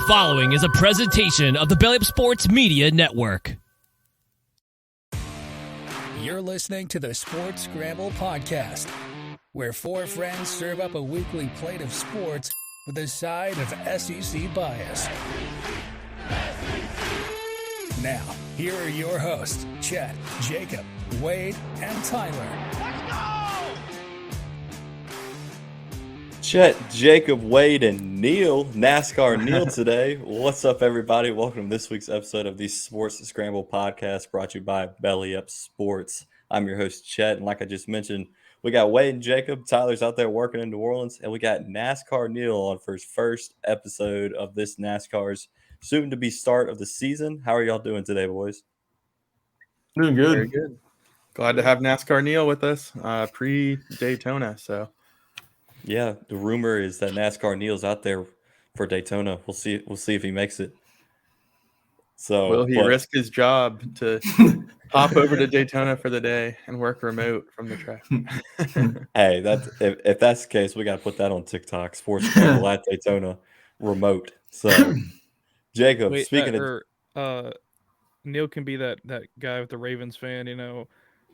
following is a presentation of the Belly Up Sports Media Network. You're listening to the Sports Scramble Podcast, where four friends serve up a weekly plate of sports with a side of SEC bias. Now, here are your hosts, Chet, Jacob, Wade, and Tyler. Let's go! Chet, Jacob, Wade, and Neil, Nascar Neil today. What's up, everybody? Welcome to this week's episode of the Sports Scramble Podcast, brought to you by Belly Up Sports. I'm your host, Chet, and like I just mentioned, we got Wade and Jacob. Tyler's out there working in New Orleans, and we got Nascar Neil on for his first episode of this NASCAR's soon-to-be start of the season. How are y'all doing today, boys? Doing good. Very good. Glad to have NASCAR Neil with us pre-Daytona. So, yeah, the rumor is that NASCAR Neil's out there for Daytona. We'll see if he makes it. So, will he risk his job to hop over to Daytona for the day and work remote from the track? Hey, if that's the case, we got to put that on TikTok. Sports Scramble at Daytona remote. So, Jacob, Wait, speaking of Neil can be that guy with the Ravens fan, you know.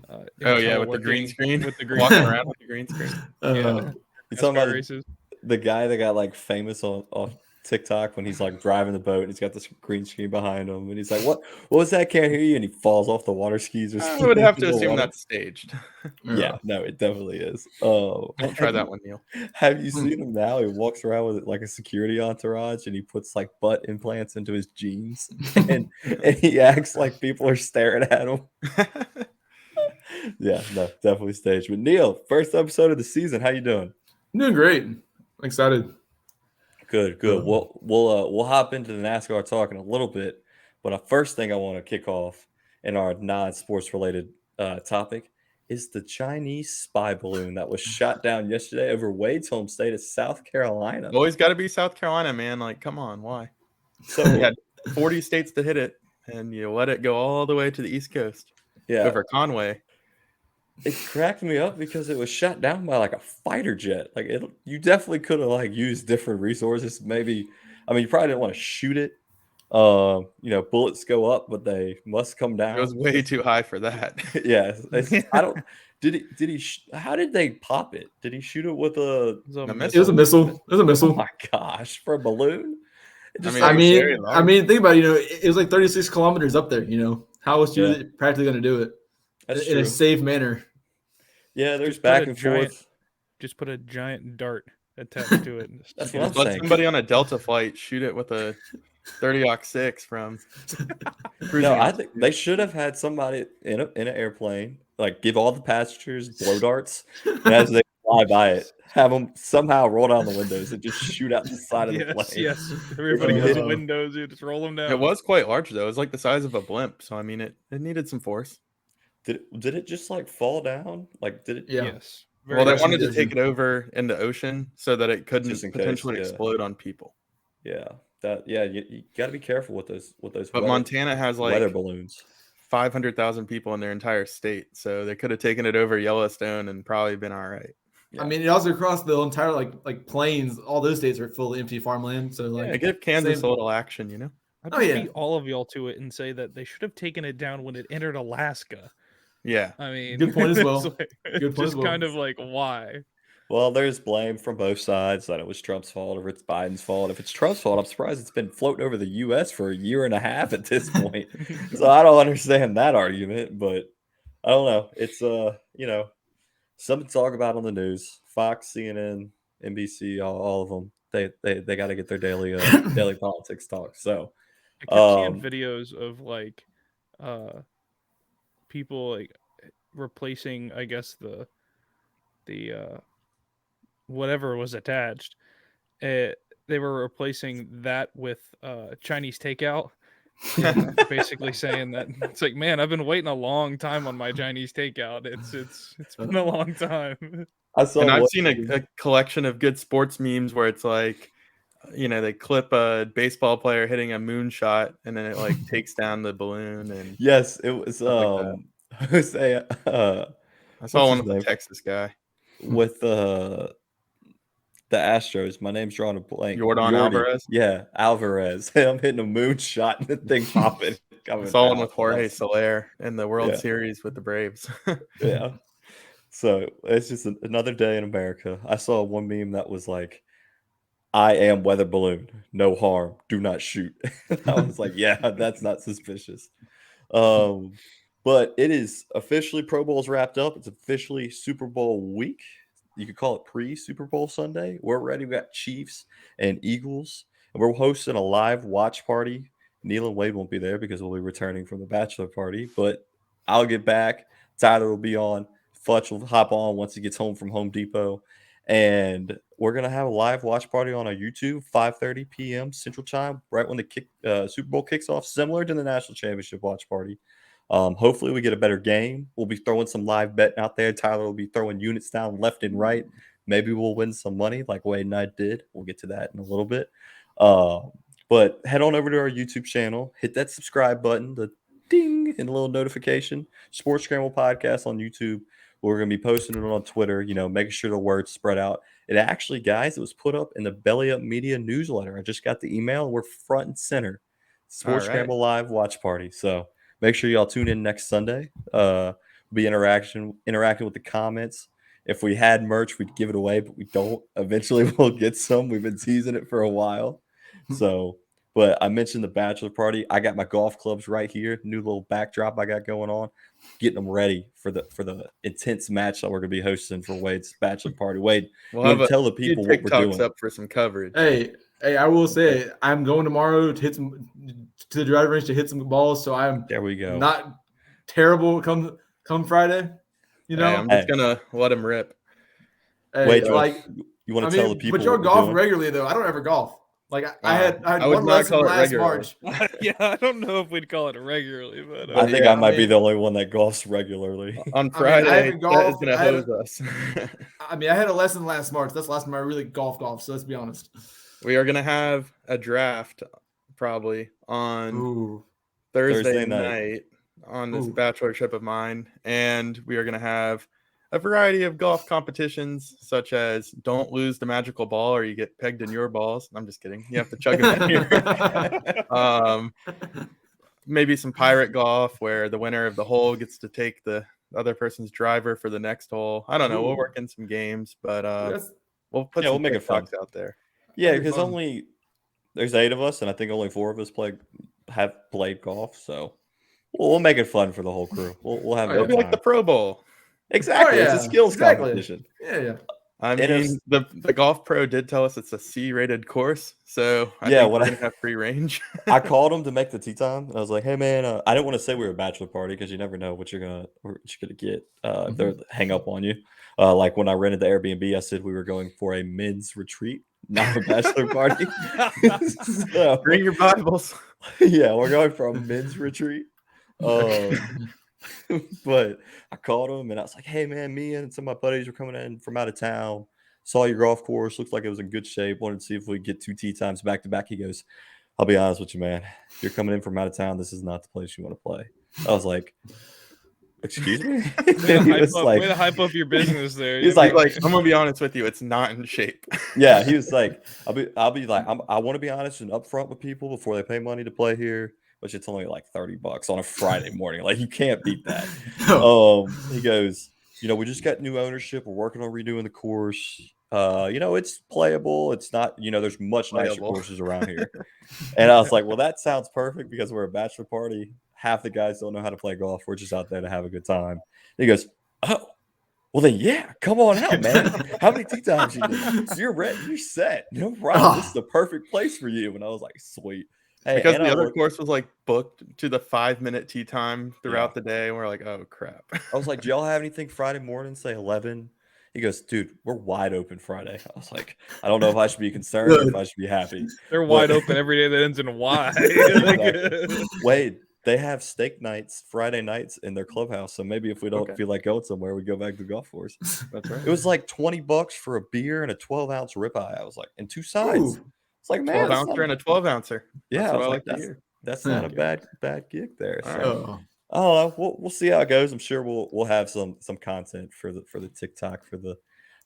With the green screen, with the green walking around with the green screen. Yeah, you talking about races. the guy that got like famous on TikTok when he's like driving the boat and he's got this green screen behind him and he's like, "What was that? Can't hear you!" And he falls off the water skis. Or I would have to assume that's staged. Yeah, no, it definitely is. Don't try that one, Neil. Have you seen him now? He walks around with like a security entourage and he puts like butt implants into his jeans and he acts like people are staring at him. Yeah, no, definitely staged. But Neil, first episode of the season, how you doing? Doing great. Excited. Good. We'll hop into the NASCAR talk in a little bit, but the first thing I want to kick off in our non-sports related topic is the Chinese spy balloon that was shot down yesterday over Wade's home state of South Carolina. Always got to be South Carolina, man. Like, come on, why? So you had 40 states to hit it, and you let it go all the way to the East Coast. Yeah, over Conway. It cracked me up because it was shot down by like a fighter jet. Like you definitely could have like used different resources. Maybe, I mean, you probably didn't want to shoot it. Bullets go up, but they must come down. It was way too high for that. Yeah, I don't. Did he? How did they pop it? Did he shoot it with a? It was a missile. It was a missile. Oh my gosh, for a balloon. I mean, think about it. You know, it was like 36 kilometers up there. You know, how was you practically going to do it in a safe manner? Yeah, there's back and forth. Just put a giant dart attached to it. That's what I'm Let saying. somebody on a Delta flight shoot it with a 30-06 from. No, I think they should have had somebody in an airplane, like give all the passengers blow darts, and as they fly by it, have them somehow roll down the windows and just shoot out the side of the plane. Yes, everybody has windows. You just roll them down. It was quite large though. It was like the size of a blimp. So I mean, it needed some force. Did it just like fall down? Like did it? Yeah. Yes. Well, they wanted to take it over in the ocean so that it couldn't potentially case, explode on people. Yeah, you got to be careful with those. But Montana has like weather balloons. 500,000 people in their entire state, so they could have taken it over Yellowstone and probably been all right. Yeah. I mean, it also across the entire like plains. All those states are full of empty farmland. So like, give Kansas a little action, you know. I'd beat all of y'all to it and say that they should have taken it down when it entered Alaska. Yeah, I mean, good point as well. Good point. Just kind of like why. Well, there's blame from both sides that it was Trump's fault or it's Biden's fault. If it's Trump's fault, I'm surprised it's been floating over the U.S. for a year and a half at this point. So I don't understand that argument, but I don't know. It's something to talk about on the news. Fox, CNN, NBC, all of them. They got to get their daily politics talk. So I kept seeing videos of like people like replacing, I guess the whatever was attached. They were replacing that with Chinese takeout. Basically saying that it's like, man, I've been waiting a long time on my Chinese takeout. It's been a long time. I've seen a collection of good sports memes where it's like, you know, they clip a baseball player hitting a moonshot and then it like takes down the balloon. And yes, it was I saw one with the Texas guy with The Astros. My name's drawing a blank. Jordan Alvarez. Yeah, Alvarez. I'm hitting a moonshot and the thing popping. I saw one with Jorge Soler in the World Series with the Braves. Yeah. So it's just another day in America. I saw one meme that was like, "I am weather balloon. No harm. Do not shoot." I was like, yeah, that's not suspicious. But it is officially Pro Bowl's wrapped up. It's officially Super Bowl week. You could call it pre-Super Bowl Sunday. We're ready. We got Chiefs and Eagles. And we're hosting a live watch party. Neil and Wade won't be there because we'll be returning from the bachelor party. But I'll get back. Tyler will be on. Futch will hop on once he gets home from Home Depot. And we're going to have a live watch party on our YouTube, 5:30 p.m. Central Time, right when the Super Bowl kicks off, similar to the National Championship watch party. Hopefully we get a better game. We'll be throwing some live betting out there. Tyler will be throwing units down left and right. Maybe we'll win some money like Wade and I did. We'll get to that in a little bit. But head on over to our YouTube channel. Hit that subscribe button, the ding, and a little notification. Sports Scramble Podcast on YouTube. We're going to be posting it on Twitter, making sure the word's spread out. It actually, guys, it was put up in the Belly Up Media newsletter. I just got the email. We're front and center. Sports Scramble Live watch party. So make sure y'all tune in next Sunday. We'll be interacting with the comments. If we had merch, we'd give it away, but we don't. Eventually, we'll get some. We've been teasing it for a while. So, but I mentioned the bachelor party. I got my golf clubs right here. New little backdrop I got going on. Getting them ready for the intense match that we're going to be hosting for Wade's bachelor party. Wade, we'll tell the people what we're doing. Up for some coverage. Hey, I will say I'm going tomorrow to the driving range to hit some balls. So I'm there. We go. Not terrible come Friday. Hey, I'm just gonna let him rip. Hey, Wade, you want to tell the people? But you're golfing regularly though. I don't ever golf. Like I had one lesson last March. Yeah, I don't know if we'd call it regularly, but I think I might be the only one that golfs regularly. On Friday, that is going to hose us. I had a lesson last March. That's the last time I really golf. So let's be honest. We are going to have a draft probably on Thursday night on this bachelor trip of mine, and we are going to have a variety of golf competitions, such as don't lose the magical ball or you get pegged in your balls. I'm just kidding. You have to chug them in here. Maybe some pirate golf where the winner of the hole gets to take the other person's driver for the next hole. I don't know. We'll work in some games, but we'll make it fun out there. Yeah, because there's 8 of us, and I think only 4 of us have played golf. So we'll make it fun for the whole crew. We'll have it'll be like the Pro Bowl. Exactly. It's a skills competition. Yeah. I mean, the golf pro did tell us it's a C-rated course, so I think we're going to have free range. I called him to make the tee time, and I was like, "Hey, man, I didn't want to say we were a bachelor party because you never know what you're gonna get. If they hang up on you. Like when I rented the Airbnb, I said we were going for a men's retreat, not a bachelor party. So, bring your Bibles. Yeah, we're going for a men's retreat. But I called him and I was like, "Hey man, me and some of my buddies were coming in from out of town. Saw your golf course. Looks like it was in good shape. Wanted to see if we could get 2 tee times back to back." He goes, "I'll be honest with you, man. If you're coming in from out of town, this is not the place you want to play." I was like, "Excuse me?" Way to hype up your business there. He's like, "I'm gonna be honest with you, it's not in shape." Yeah, he was like, "I'll be like, I want to be honest and upfront with people before they pay money to play here." Which it's only like $30 on a Friday morning. Like you can't beat that. He goes, we just got new ownership. We're working on redoing the course. It's playable. It's not, there's much nicer courses around here. And I was like, well, that sounds perfect because we're a bachelor party. Half the guys don't know how to play golf. We're just out there to have a good time. And he goes, "Oh, well then, yeah, come on out, man. How many tee times you need? You're ready. You're set. No problem. This is the perfect place for you." And I was like, sweet. Hey, because the other course was like booked to the 5-minute tee time throughout the day. And we're like, oh crap. I was like, "Do y'all have anything Friday morning, say 11? He goes, "Dude, we're wide open Friday." I was like, I don't know if I should be concerned or if I should be happy. They're wide open every day that ends in Y. Wade, they have steak nights Friday nights in their clubhouse. So maybe if we don't feel like going somewhere, we go back to the golf course. That's right. It was like $20 for a beer and a 12-ounce ribeye. I was like, and 2 sides. It's like, man, 12-ouncer and a 12-ouncer. Yeah, that's what I like to hear. That's not a bad gig there. So, I don't know. We'll see how it goes. I'm sure we'll have some content for the TikTok for the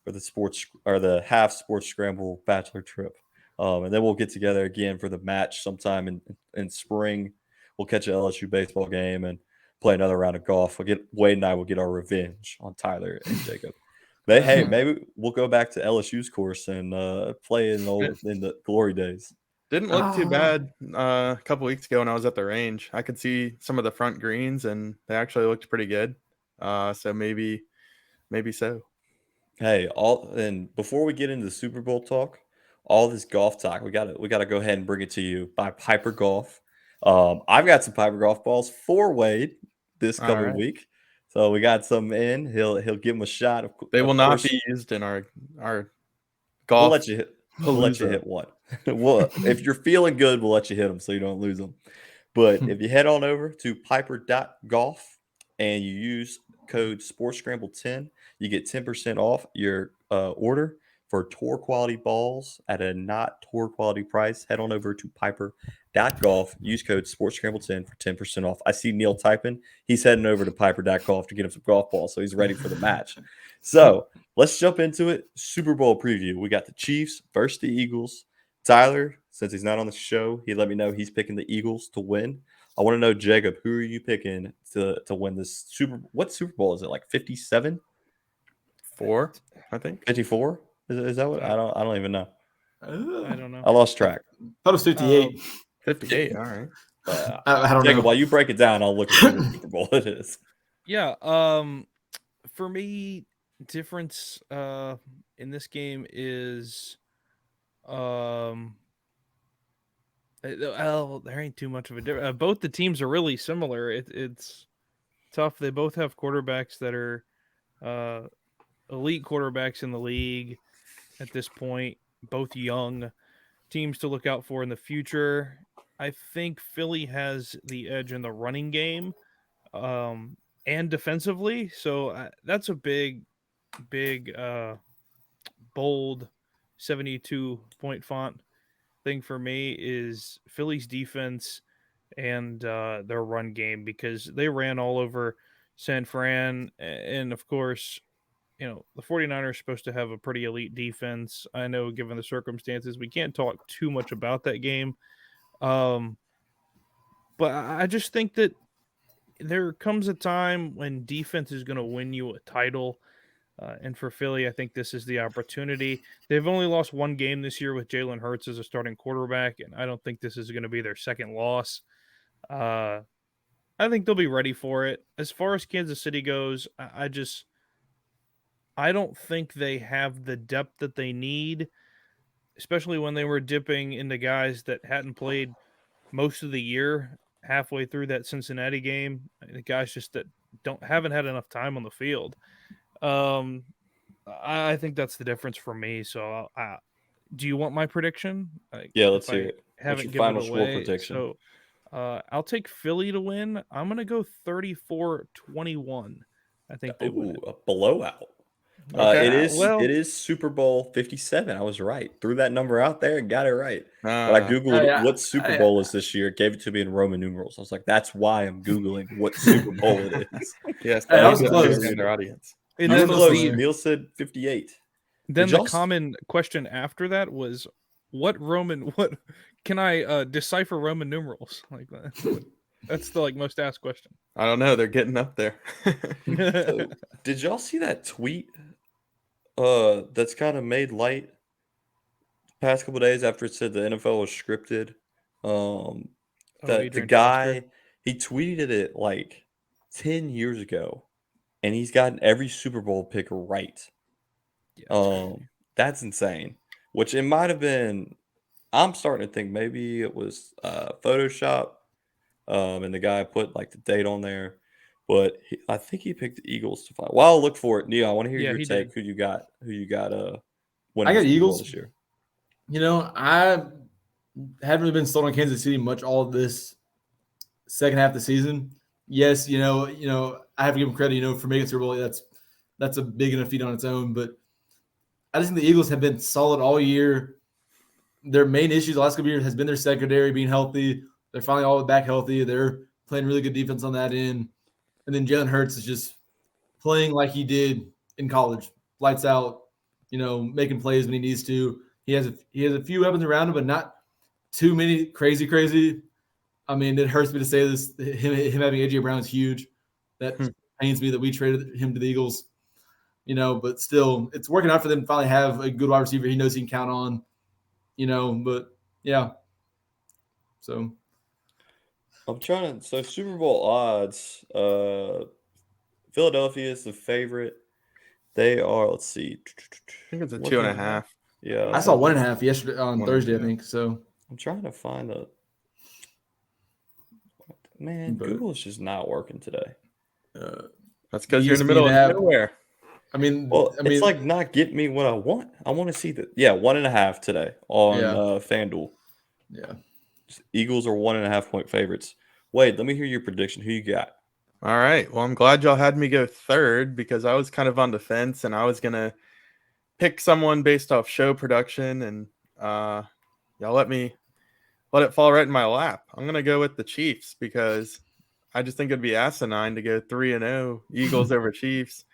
for the sports or the half Sports Scramble bachelor trip. And then we'll get together again for the match sometime in spring. We'll catch an LSU baseball game and play another round of golf. Wade and I will get our revenge on Tyler and Jacob. Hey, maybe we'll go back to LSU's course and play in the glory days. Didn't look too bad a couple weeks ago when I was at the range. I could see some of the front greens, and they actually looked pretty good. So maybe so. Hey, and before we get into the Super Bowl talk, all this golf talk, we gotta go ahead and bring it to you by Piper Golf. I've got some Piper golf balls for Wade this coming week. So we got some in. He'll give him a shot. They will not be used in our golf. We'll let you hit one. Well, if you're feeling good, we'll let you hit them so you don't lose them. But if you head on over to piper.golf and you use code SportsScramble10, you get 10% off your order for tour quality balls at a not tour quality price. Head on over to piper.golf. Use code SportsScramble10 for 10% off. I see Neil typing. He's heading over to piper.golf to get him some golf balls, so he's ready for the match. So let's jump into it. Super Bowl preview. We got the Chiefs versus the Eagles. Tyler, since he's not on the show, he let me know he's picking the Eagles to win. I want to know, Jacob, who are you picking to win this what Super Bowl is it, like 57? 4, I think. 54? Is that what? I don't even know. I don't know. I lost track. I thought it was 58. 58, all right. I don't Jacob, know. while you break it down, I'll look at what Super Bowl it is. Yeah. For me, difference in this game is there ain't too much of a difference. Both the teams are really similar. It's tough. They both have quarterbacks that are elite quarterbacks in the league at this point, both young teams to look out for in the future. I think Philly has the edge in the running game and defensively. So that's a big, bold 72-point font thing for me is Philly's defense and their run game, because they ran all over San Fran. And of course, the 49ers are supposed to have a pretty elite defense. I know, given the circumstances, we can't talk too much about that game. But I just think that there comes a time when defense is going to win you a title. And for Philly, I think this is the opportunity. They've only lost one game this year with Jalen Hurts as a starting quarterback, and I don't think this is going to be their second loss. I think they'll be ready for it. As far as Kansas City goes, I don't think they have the depth that they need, especially when they were dipping into guys that hadn't played most of the year halfway through that Cincinnati game. The guys just that haven't had enough time on the field. I think that's the difference for me. So, do you want my prediction? Yeah, let's hear it. Haven't given it away. Prediction? So, I'll take Philly to win. I'm going to go 34-21. I think they win. A blowout. Okay. It is Super Bowl 57. I was right. Threw that number out there and got it right. But I Googled what Super Bowl is this year. Gave it to me in Roman numerals. I was like, that's why I'm Googling what Super Bowl it is. Yes, that was close. Their audience. And then close. Neil said 58. Then the common question after that was, what can I decipher Roman numerals? Like that? That's the most asked question. I don't know. They're getting up there. So, did y'all see that tweet that's kind of made light the past couple of days after it said the NFL was scripted? The guy, he tweeted it like 10 years ago, and he's gotten every Super Bowl pick right. Yeah, that's insane. Which it might have been, I'm starting to think maybe it was Photoshop. And the guy put the date on there, but I think he picked the Eagles to find. Well, I'll look for it. Neil, I want to hear your take. Who you got? Winning I got Eagles this year. I haven't really been sold on Kansas City much all this second half of the season. Yes, I have to give them credit. For making Super Bowl, that's a big enough feat on its own. But I just think the Eagles have been solid all year. Their main issue the last couple of years has been their secondary being healthy. They're finally all back healthy. They're playing really good defense on that end. And then Jalen Hurts is just playing like he did in college. Lights out. making plays when he needs to. He has a few weapons around him, but not too many crazy. I mean, it hurts me to say this. Him having A.J. Brown is huge. That pains me that we traded him to the Eagles. But still, it's working out for them to finally have a good wide receiver he knows he can count on. But yeah. So I'm trying to. So Super Bowl odds. Philadelphia is the favorite. They are. Let's see. I think it's a 2.5. Yeah, I saw 1.5 yesterday on Thursday. I think so. I'm trying to find a. Man, Google's just not working today. That's because you're in the middle of nowhere. It's like not getting me what I want. I want to see that. 1.5 today on FanDuel. Yeah. Eagles are 1.5 point favorites. Wade, let me hear your prediction. Who you got? All right. Well, I'm glad y'all had me go third because I was kind of on the fence and I was going to pick someone based off show production and y'all let it fall right in my lap. I'm going to go with the Chiefs because I just think it'd be asinine to go 3-0 Eagles over Chiefs.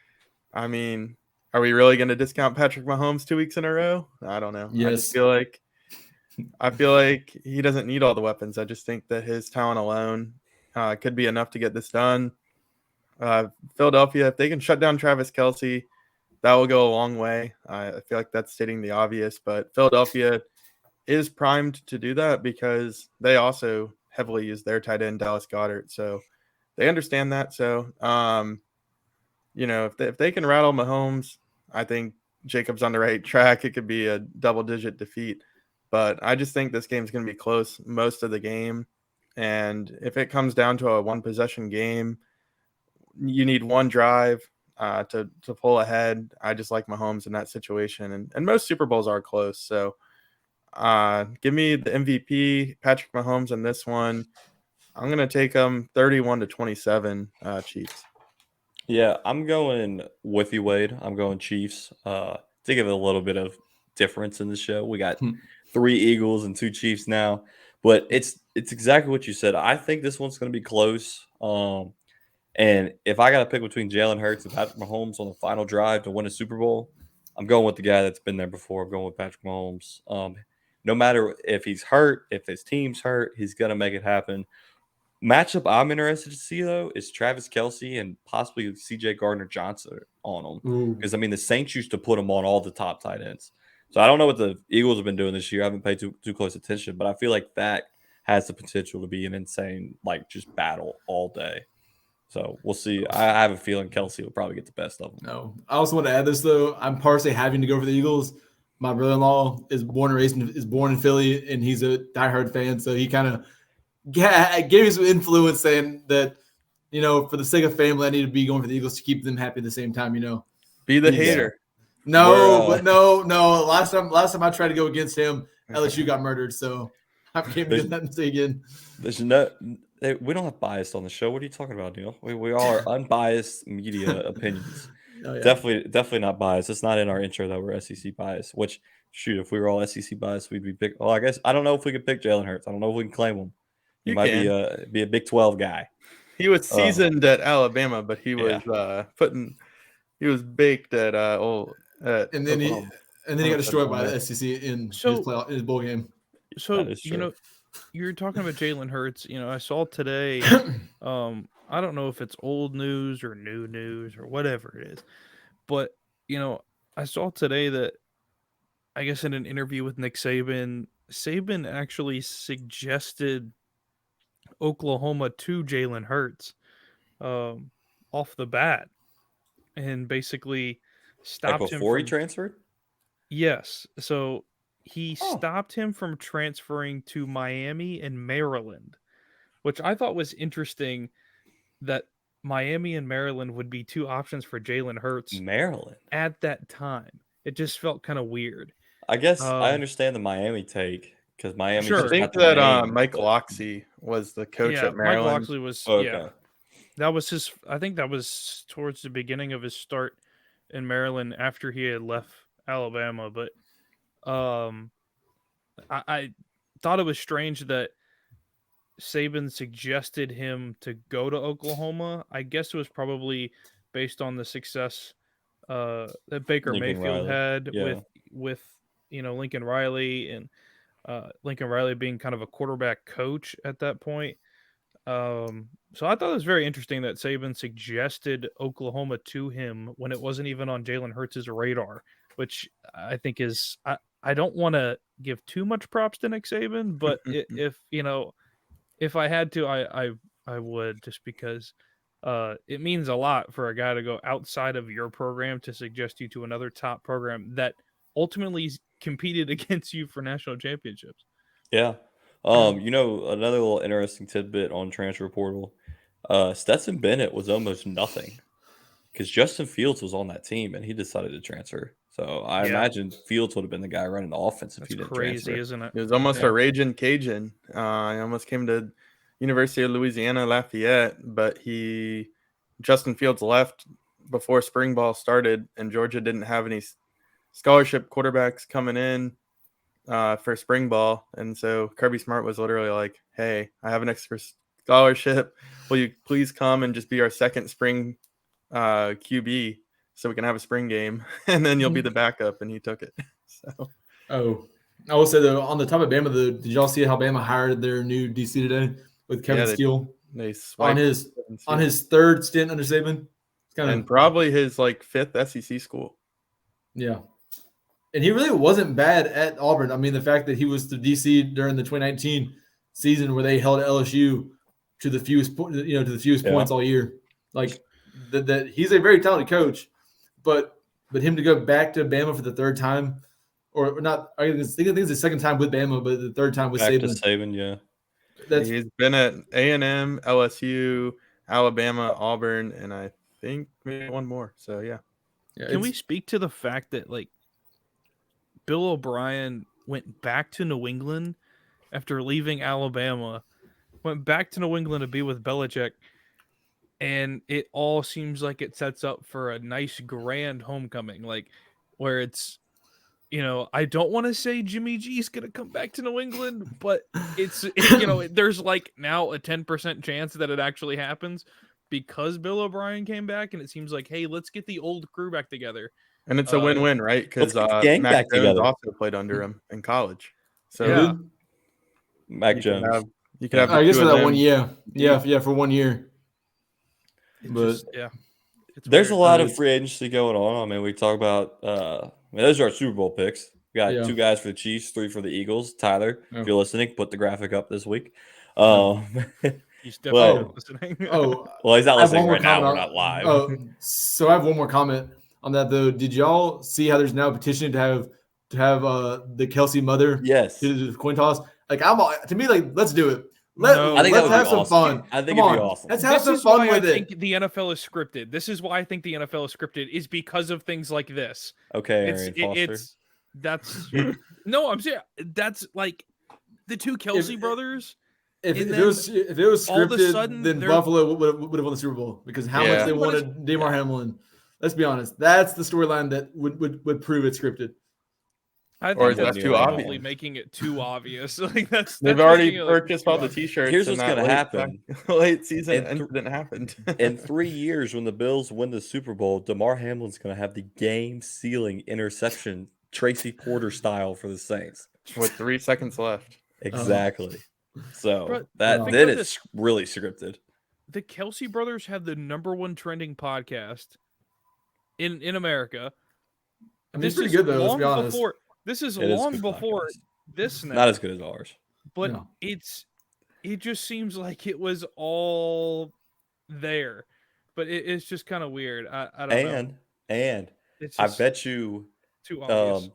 I mean, are we really going to discount Patrick Mahomes 2 weeks in a row? I don't know. Yes. I feel like he doesn't need all the weapons. I just think that his talent alone could be enough to get this done. Philadelphia, if they can shut down Travis Kelce, that will go a long way. I feel like that's stating the obvious, but Philadelphia is primed to do that because they also heavily use their tight end, Dallas Goedert. So they understand that. So, if they can rattle Mahomes, I think Jacob's on the right track. It could be a double-digit defeat. But I just think this game's going to be close most of the game. And if it comes down to a one-possession game, you need one drive to pull ahead. I just like Mahomes in that situation. And most Super Bowls are close. So give me the MVP, Patrick Mahomes, in this one. I'm going to take them 31-27 Chiefs. Yeah, I'm going with you, Wade. I'm going Chiefs. To give it a little bit of difference in the show, we got 3 Eagles and 2 Chiefs now. But it's exactly what you said. I think this one's going to be close. And if I got to pick between Jalen Hurts and Patrick Mahomes on the final drive to win a Super Bowl, I'm going with the guy that's been there before. I'm going with Patrick Mahomes. No matter if he's hurt, if his team's hurt, he's going to make it happen. Matchup I'm interested to see, though, is Travis Kelce and possibly C.J. Gardner-Johnson on him. Because, the Saints used to put him on all the top tight ends. So I don't know what the Eagles have been doing this year. I haven't paid too close attention. But I feel like that has the potential to be an insane, just battle all day. So we'll see. I have a feeling Kelce will probably get the best of them. No. I also want to add this, though. I'm partially having to go for the Eagles. My brother-in-law is born in Philly, and he's a diehard fan. So he kind of gave me some influence saying that, for the sake of family, I need to be going for the Eagles to keep them happy at the same time, Be the hater. No. Last time I tried to go against him, LSU got murdered. So I can't do that and say again. We don't have bias on the show. What are you talking about, Neil? We all are unbiased media opinions. Oh, yeah. Definitely not biased. It's not in our intro that we're SEC biased. Which, shoot, if we were all SEC biased, we'd be pick. Well, I guess I don't know if we could pick Jalen Hurts. I don't know if we can claim him. He might be a Big 12 guy. He was seasoned at Alabama, but he was he was baked at and then he got destroyed by the SEC in his bowl game. So you're talking about Jalen Hurts. I saw today. I don't know if it's old news or new news or whatever it is, but I saw today that I guess in an interview with Nick Saban actually suggested Oklahoma to Jalen Hurts off the bat, and basically stopped him before he transferred. Yes, so he stopped him from transferring to Miami and Maryland, which I thought was interesting. That Miami and Maryland would be 2 options for Jalen Hurts. Maryland at that time, it just felt kind of weird. I guess I understand the Miami take because Miami. Sure. I think that Mike Locksley was the coach at Maryland. Mike Locksley was. Okay. Yeah, that was his. I think that was towards the beginning of his start in Maryland after he had left Alabama. But I thought it was strange that Saban suggested him to go to Oklahoma. I guess it was probably based on the success that Baker Lincoln Mayfield Riley. had Yeah. with Lincoln Riley, and Lincoln Riley being kind of a quarterback coach at that point. So I thought it was very interesting that Saban suggested Oklahoma to him when it wasn't even on Jalen Hurts' radar, which I think is I don't want to give too much props to Nick Saban, but if I had to, I would, just because it means a lot for a guy to go outside of your program to suggest you to another top program that ultimately competed against you for national championships. Yeah. Another little interesting tidbit on transfer portal. Stetson Bennett was almost nothing because Justin Fields was on that team and he decided to transfer. So I imagine Fields would have been the guy running the offense if he didn't crazy, transfer. isn't it? He was almost a raging Cajun. He almost came to University of Louisiana Lafayette, but Justin Fields left before spring ball started, and Georgia didn't have any scholarship quarterbacks coming in for spring ball. And so Kirby Smart was literally like, hey, I have an extra scholarship. Will you please come and just be our second spring QB so we can have a spring game, and then you'll be the backup? And he took it. So, I will say though, on the top of Bama, did y'all see how Bama hired their new DC today with Kevin Steele? They on his third stint under Saban. It's and probably his fifth SEC school. Yeah. And he really wasn't bad at Auburn. I mean, the fact that he was the DC during the 2019 season where they held LSU to the fewest points all year. Like that he's a very talented coach, but him to go back to Bama for the third time, or not, I think it's the second time with Bama, but the third time with Back Saban. to Saban, yeah. He's been at A&M, LSU, Alabama, Auburn, and I think maybe one more. So yeah. Can we speak to the fact that Bill O'Brien went back to New England after leaving Alabama, went back to New England to be with Belichick, and it all seems like it sets up for a nice grand homecoming, where it's, I don't want to say Jimmy G's going to come back to New England, but there's now a 10% chance that it actually happens because Bill O'Brien came back, and it seems like, hey, let's get the old crew back together. And it's a win-win, right? Because Mac Jones also played under him in college. So yeah. Mac Jones. You could have I guess for that 1 year. Yeah, for 1 year. It's there's weird. a lot of free agency going on. I mean, we talk about those are our Super Bowl picks. We got 2 guys for the Chiefs, 3 for the Eagles. Tyler, if you're listening, put the graphic up this week. He's definitely not listening. Well, he's not listening right now. We're not live. So I have one more comment on that though. Did y'all see how there's now a petition to have the Kelsey mother? Yes. Do the coin toss. To me, I let's do it. think Let's that would have be some awesome. fun. I think it'd be awesome. Let's have some fun with it. I think the NFL is scripted. This is why I think the NFL is scripted, is because of things like this. Okay, Arian Foster. No, I'm serious. That's the 2 Kelsey brothers. If it was scripted, then Buffalo would have won the Super Bowl because how much they wanted Damar Hamlin. Let's be honest. That's the storyline that would prove it scripted. I think that's too obvious. Making it too obvious. They've already purchased all the T-shirts. Here's what's going to happen. Late season incident happened. In 3 years, when the Bills win the Super Bowl, Damar Hamlin's going to have the game-sealing interception, Tracy Porter style, for the Saints with 3 seconds left. Exactly. So that is really scripted. The Kelsey brothers have the #1 trending podcast in America. I mean, it's pretty good though. Let's be honest. This is long before this. Not as good as ours, but it just seems like it was all there. But it's just kind of weird. I don't know. And I bet you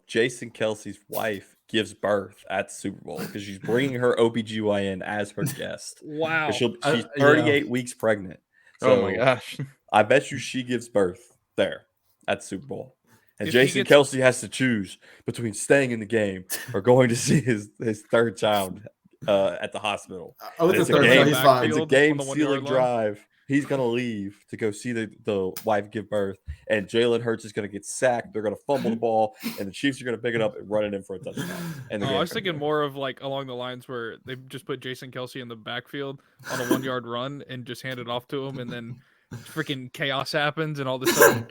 Jason Kelsey's wife gives birth at the Super Bowl because she's bringing her OBGYN as her guest. Wow. She's 38 weeks pregnant. So oh my gosh. I bet you she gives birth there at the Super Bowl. And Jason Kelsey has to choose between staying in the game or going to see his third child at the hospital. It's a game-sealing drive. He's going to leave to go see the wife give birth, and Jalen Hurts is going to get sacked. They're going to fumble the ball, and the Chiefs are going to pick it up and run it in for a touchdown. And I was thinking more of along the lines where they just put Jason Kelsey in the backfield on a 1-yard run and just hand it off to him, and then freaking chaos happens, and all of a sudden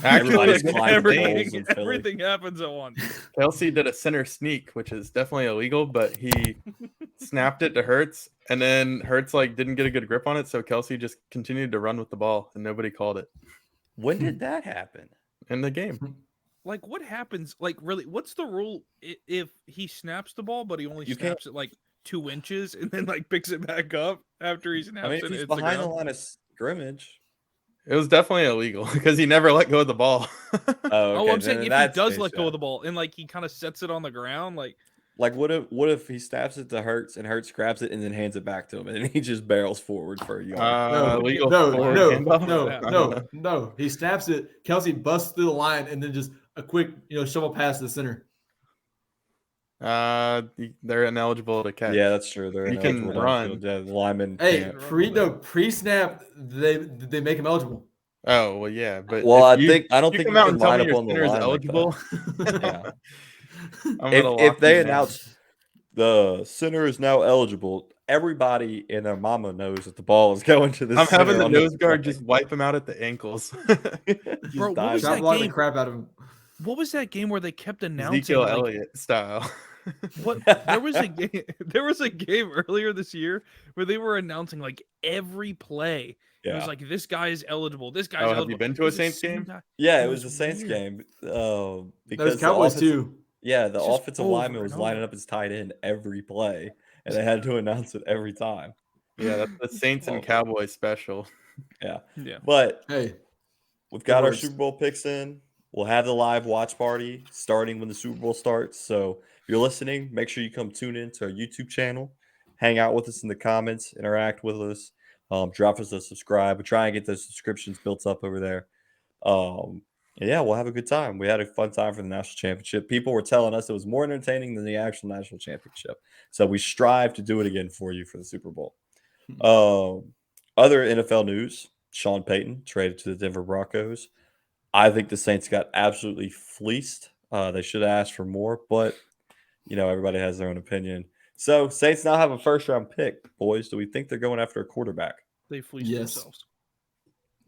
Everybody's Like, climbing poles in Philly. everything happens at once. Kelsey did a center sneak, which is definitely illegal, but he snapped it to Hurts, and then Hurts like didn't get a good grip on it, so Kelsey just continued to run with the ball, and nobody called it When did that happen? in the game. Like, what happens? Like, really, what's the rule if he snaps the ball, but he only snaps it like 2 inches and then like picks it back up after he snaps I mean, it? if he's It's the behind the ground? line of scrimmage. It was definitely illegal because he never let go of the ball. Oh, okay. I'm saying then if in he that does case, let go yeah. of the ball and like he kind of sets it on the ground, like Like, what if he snaps it to Hurts and Hurts grabs it and then hands it back to him and then he just barrels forward for a yard? Legal no, forward no, handoff? no, I don't no, know. no. He snaps it. Kelsey busts through the line and then just a quick, shovel pass to the center. They're ineligible to catch. Yeah, that's true. They're You can ineligible run. downfield. Yeah, the lineman Hey, can't. pre-snap, they make him eligible. Oh well, yeah, but Well, if I don't you think come you out can and tell line me up your on the center is line like eligible. Yeah. I'm gonna If lock they you down. announce the center is now eligible, everybody and their mama knows that the ball is going to the I'm center. having the on nose guard play. just wipe him out at the ankles. Just Bro, what dive was Chop that block the game? crap out of him. what was that game where they kept announcing Ezekiel like Elliott style. what there was a game there was a game earlier this year where they were announcing like every play. It was Yeah. like this guy is eligible. This guy's Oh, eligible. have you been to It a was the Saints same game? guy. Yeah, it It was the was Saints weird. game. That Because was the Cowboys offensive, too. yeah, the It's just offensive over lineman and was lining over. up his tight end every play, and they had to announce it every time. Yeah, that's the Saints and Horrible. Cowboys special. Yeah, Yeah. but Hey, we've got our words. Super Bowl picks in. We'll have the live watch party starting when the Super Bowl starts. So if you're listening, make sure you come tune in to our YouTube channel, hang out with us in the comments, interact with us, drop us a subscribe. We try and get those subscriptions built up over there. And yeah, we'll have a good time. We had a fun time for the national championship. People were telling us it was more entertaining than the actual national championship. So we strive to do it again for you for the Super Bowl. Other NFL news: Sean Payton traded to the Denver Broncos. I think the Saints got absolutely fleeced. They should have asked for more, but everybody has their own opinion. So Saints now have a first-round pick. Boys, do we think they're going after a quarterback? They fleeced Yes. themselves.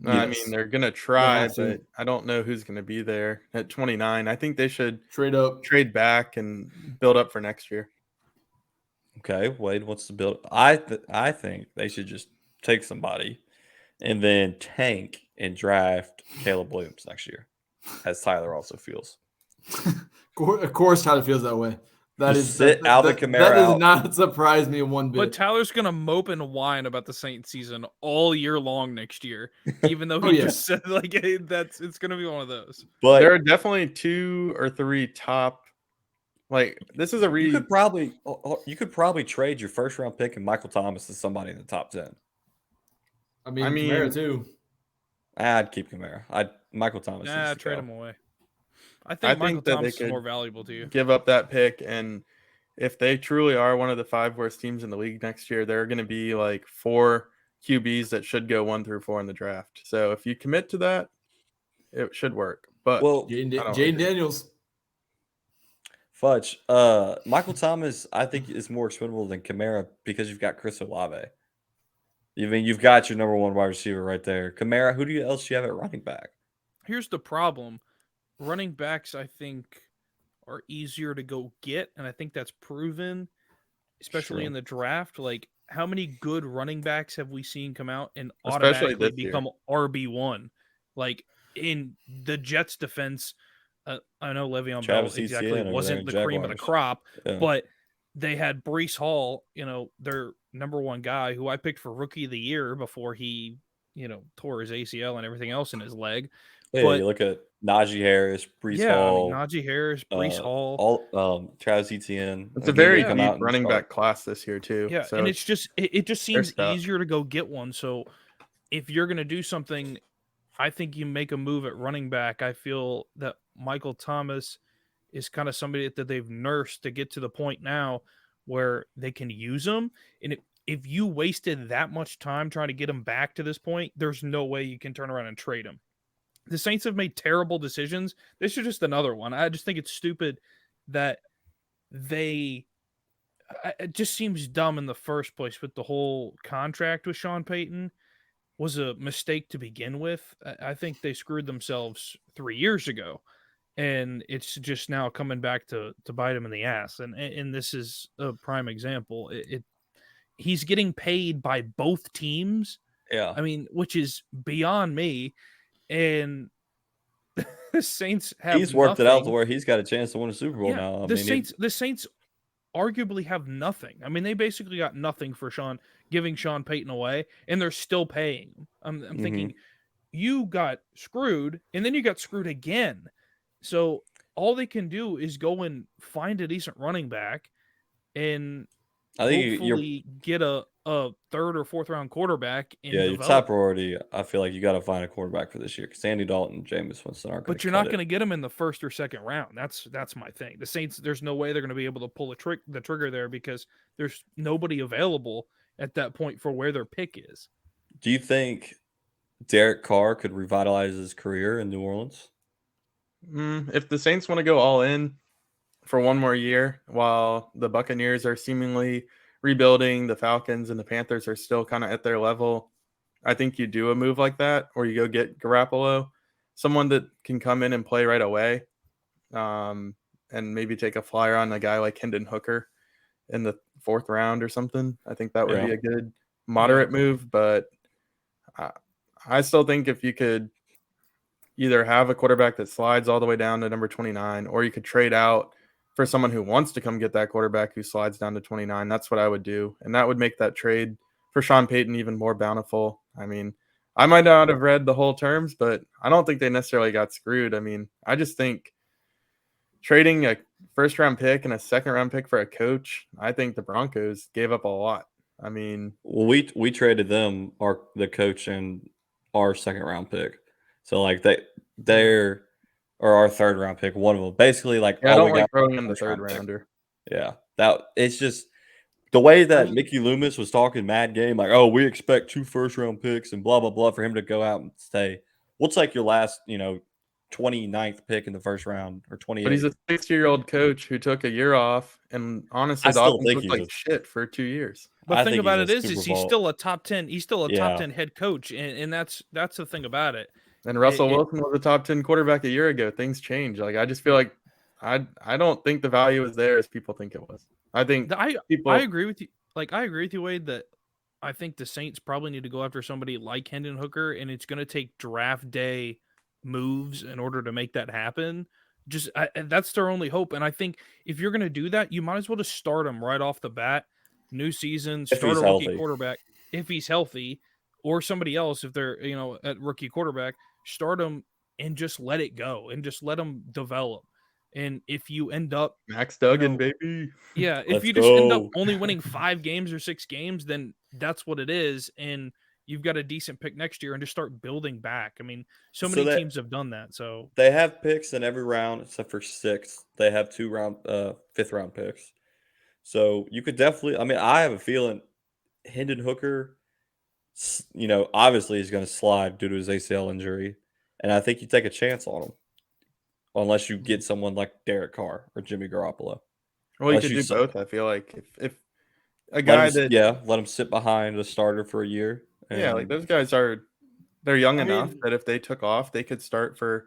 I Yes. mean, they're gonna try, have to. but I don't know who's gonna be there at 29. I think they should trade up. trade back and build up for next year. Okay, Wade wants to build. I think they should just take somebody and then tank and draft Caleb Williams next year, as Tyler also feels. Of course, Tyler feels that way. That Just is sit Alvin Kamara That does out. not surprise me one But bit. Tyler's gonna mope and whine about the Saints season all year long next year, even though he Oh, yeah. just said like hey, it's gonna be one of those. But There are definitely 2 or 3 top. Like this is a you could probably trade your first-round pick and Michael Thomas to somebody in the top 10. I mean, Kamara, Kamara too. I'd keep Kamara. Michael Thomas. needs to Trade go. him away. I think Michael that they Thomas is could more valuable to you. give up that pick, and if they truly are one of the 5 worst teams in the league next year, there are going to be like 4 QBs that should go 1 through 4 in the draft. So if you commit to that, it should work. But Well, Jaden Daniels. Fudge. Michael Thomas, I think, is more expendable than Kamara because you've got Chris Olave. I mean, you've got your number 1 wide receiver right there. Kamara, who else do you have at running back? Here's the problem. Running backs, I think, are easier to go get, and I think that's proven, especially Sure. in the draft. Like, how many good running backs have we seen come out and Especially automatically this year. become RB1? Like, in the Jets' defense, I know Le'Veon Bell Travis exactly Etienne over wasn't the there in cream of the Jaguars. crop, Yeah. but they had Breece Hall, their number 1 guy, who I picked for Rookie of the Year before he, tore his ACL and everything else in his leg. Yeah, but you look at Najee Harris, Breece yeah, Hall, I mean, Najee Harris, Breece Hall. all Travis Etienne. it's a Again, very they come deep out and running start. back class this year too. Yeah, So and it just seems tough. easier to go get one. So if you're gonna do something, I think you make a move at running back. I feel that Michael Thomas is kind of somebody that they've nursed to get to the point now where they can use him. And if you wasted that much time trying to get him back to this point, there's no way you can turn around and trade him. The Saints have made terrible decisions. This is just another one. I just think it's stupid that it just seems dumb in the first place with the whole contract with Sean Payton. was a mistake to begin with. I think they screwed themselves 3 years ago, and it's just now coming back to bite them in the ass. And this is a prime example. He's getting paid by both teams. Yeah. I mean, which is beyond me. And the Saints have He's worked it out to nothing. where he's got a chance to win a Super Bowl now. The Saints arguably have nothing. I mean, they basically got nothing for giving Sean Payton away, and they're still paying him. I'm thinking, you got screwed, and then you got screwed again. So all they can do is go and find a decent running back, and I think hopefully get a third or fourth round quarterback. Your top priority, I feel like you got to find a quarterback for this year because Andy Dalton and Jameis Winston aren't going to. But you're not going to get him in the first or second round. That's my thing. The Saints, there's no way they're going to be able to pull the trigger there because there's nobody available at that point for where their pick is. Do you think Derek Carr could revitalize his career in New Orleans? If the Saints want to go all in for one more year while the Buccaneers are seemingly rebuilding, the Falcons and the Panthers are still kind of at their level, I think you do a move like that, or you go get Garoppolo, someone that can come in and play right away, and maybe take a flyer on a guy like Hendon Hooker in the 4th round or something. I think that would be a good moderate move, but I still think if you could either have a quarterback that slides all the way down to number 29, or you could trade out for someone who wants to come get that quarterback who slides down to 29, that's what I would do. And that would make that trade for Sean Payton even more bountiful. I mean, I might not have read the whole terms, but I don't think they necessarily got screwed. I mean, I just think trading a first-round pick and a second-round pick for a coach, I think the Broncos gave up a lot. I mean, well, we traded them the coach and our second-round pick, so like they're or our third-round pick, one of them, basically like I don't like throwing in the third rounder. Yeah, it's just the way that Mickey Loomis was talking mad game, like, oh, we expect 2 first-round picks and blah blah blah for him to go out and say, what's like your last 29th pick in the first round or 28th. But he's a 60-year-old coach who took a year off, and honestly, the offense looked like shit for 2 years. But the thing about it is he's still a top 10. He's still a top 10 head coach, and that's the thing about it. And Russell Wilson was a top 10 quarterback a year ago. Things change. Like I just feel like I don't think the value is there as people think it was. I think I agree with you. Like I agree with you, Wade, that I think the Saints probably need to go after somebody like Hendon Hooker, and it's going to take draft day moves in order to make that happen. That's their only hope. And I think if you're going to do that, you might as well just start him right off the bat. New season, start a rookie quarterback if he's healthy, or somebody else if they're at rookie quarterback. Start him and just let it go and just let him develop. And if you end up Max Duggan, baby, if you just end up only winning 5 games or 6 games, then that's what it is. And you've got a decent pick next year and just start building back. I mean, so many teams have done that. So they have picks in every round except for 6. They have 2 5th round picks. So you could definitely, I mean, I have a feeling Hendon Hooker, obviously he's going to slide due to his ACL injury. And I think you take a chance on him unless you get someone like Derek Carr or Jimmy Garoppolo. Well, you could do both. I feel like if a guy let him sit behind a starter for a year. Like those guys they're young enough that if they took off, they could start for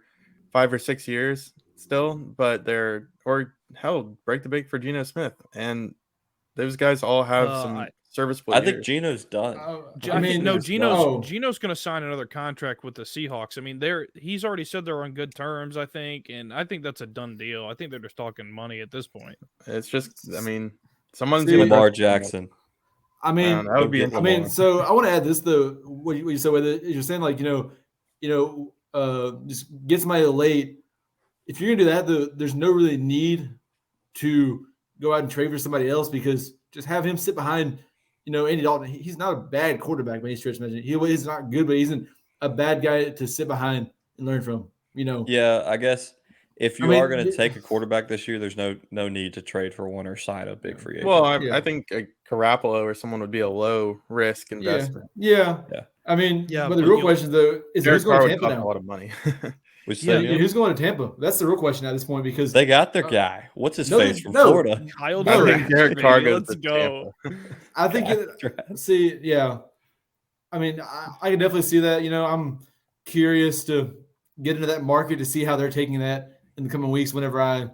5 or 6 years still, but break the bank for Geno Smith. And those guys all have some serviceable years. I think Geno's done. Geno's going to sign another contract with the Seahawks. I mean, he's already said they're on good terms, I think, and I think that's a done deal. I think they're just talking money at this point. It's just, I mean, someone's Lamar Jackson. I mean, that would be. So I want to add this though. What you said, whether you're saying like just get somebody late. If you're gonna do that, though, there's no really need to go out and trade for somebody else because just have him sit behind. Andy Dalton. He's not a bad quarterback by any stretch of imagination. He is not good, but he isn't a bad guy to sit behind and learn from. Yeah, I guess. If you are going to take a quarterback this year, there's no need to trade for one or sign a big free agent. Well, I think a Garoppolo or someone would be a low risk investment. Yeah. I mean, but the real question though is who's going to Tampa now? A lot of money. Who's going to Tampa? That's the real question at this point because they got their guy. What's his face from Florida? Kyle Derek Carr goes Let's go. I think I mean, I can definitely see that. I'm curious to get into that market to see how they're taking that in the coming weeks. Whenever I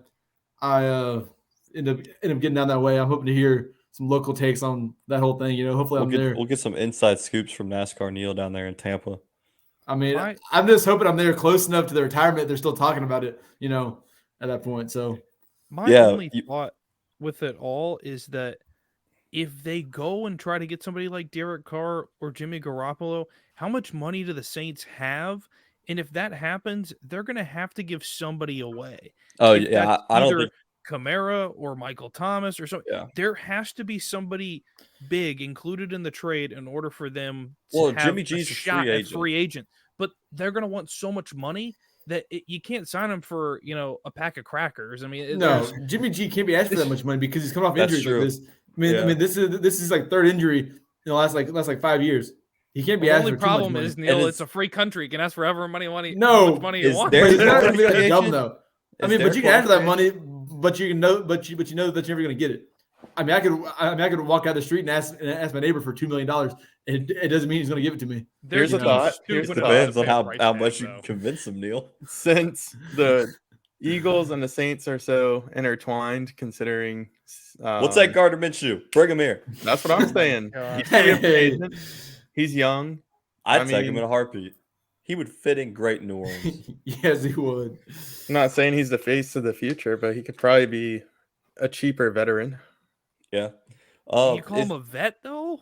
end up getting down that way, I'm hoping to hear some local takes on that whole thing. Hopefully I'm there. We'll get some inside scoops from NASCAR Neil down there in Tampa. I mean, I'm just hoping I'm there close enough to the retirement. They're still talking about it, at that point. So my only thought with it all is that if they go and try to get somebody like Derek Carr or Jimmy Garoppolo, how much money do the Saints have? And if that happens, they're going to have to give somebody away. Oh, yeah. I don't think Kamara or Michael Thomas or something. Yeah. There has to be somebody big included in the trade in order for them to have Jimmy G's a shot free at free agent. But they're going to want so much money that you can't sign him for, a pack of crackers. I mean, no, Jimmy G can't be asked for that much money because he's coming off injuries like this. I mean, this is like third injury in the last 5 years. He can't be asked for too much money. The only problem is, Neil, it's a free country. You can ask for however money you no, want. But he's not going to be like dumb though. I mean, but you can ask for that money, but you know that you're never going to get it. I mean, I could walk out the street and ask my neighbor for $2 million. It doesn't mean he's going to give it to me. Here's a thought. It depends on how much you can convince him, Neil. Since the Eagles and the Saints are so intertwined, considering what's that Gardner Minshew? Bring him here. That's what I'm saying. He's young. I'd take him in a heartbeat. He would fit in great in New Orleans. Yes, he would. I'm not saying he's the face of the future, but he could probably be a cheaper veteran. Yeah. You call him a vet though?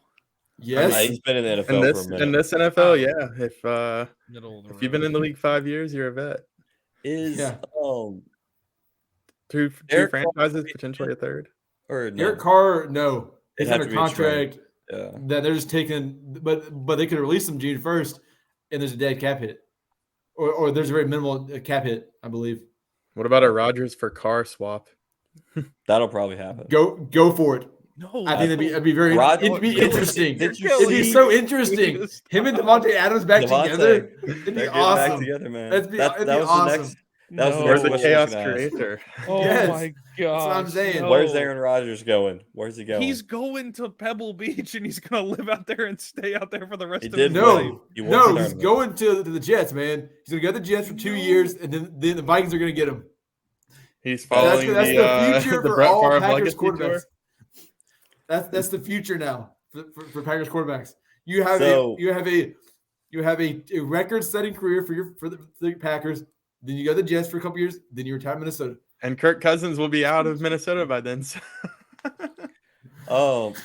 Yes. He's been in the NFL for a minute. In this NFL, yeah. If you've been in the league 5 years, you're a vet. Two franchises, potentially a third? Or no? Derek Carr, no. He's It'd have under to be a contract trade. that they're just taking, but they could release him June 1st, and there's a dead cap hit. Or there's a very minimal cap hit, I believe. What about a Rodgers for Carr swap? That'll probably happen. Go for it. No, I think it'd be very interesting. It'd be so interesting. Him and Devontae Adams back together. It'd be awesome. Back together, man. That'd be awesome. Where's the chaos creator? Oh yes. my god! That's what I'm saying. No. Where's Aaron Rodgers going? Where's he going? He's going to Pebble Beach, and he's gonna live out there and stay out there for the rest of his life. He's going to the Jets, man. He's gonna go to the Jets for 2 years, and then the Vikings are gonna get him. He's following that's the future the for Brett all Favre Packers quarterbacks. That's the future now for Packers quarterbacks. You have a record-setting career for the Packers. Then you go to the Jets for a couple years. Then you retire Minnesota. And Kirk Cousins will be out of Minnesota by then. So.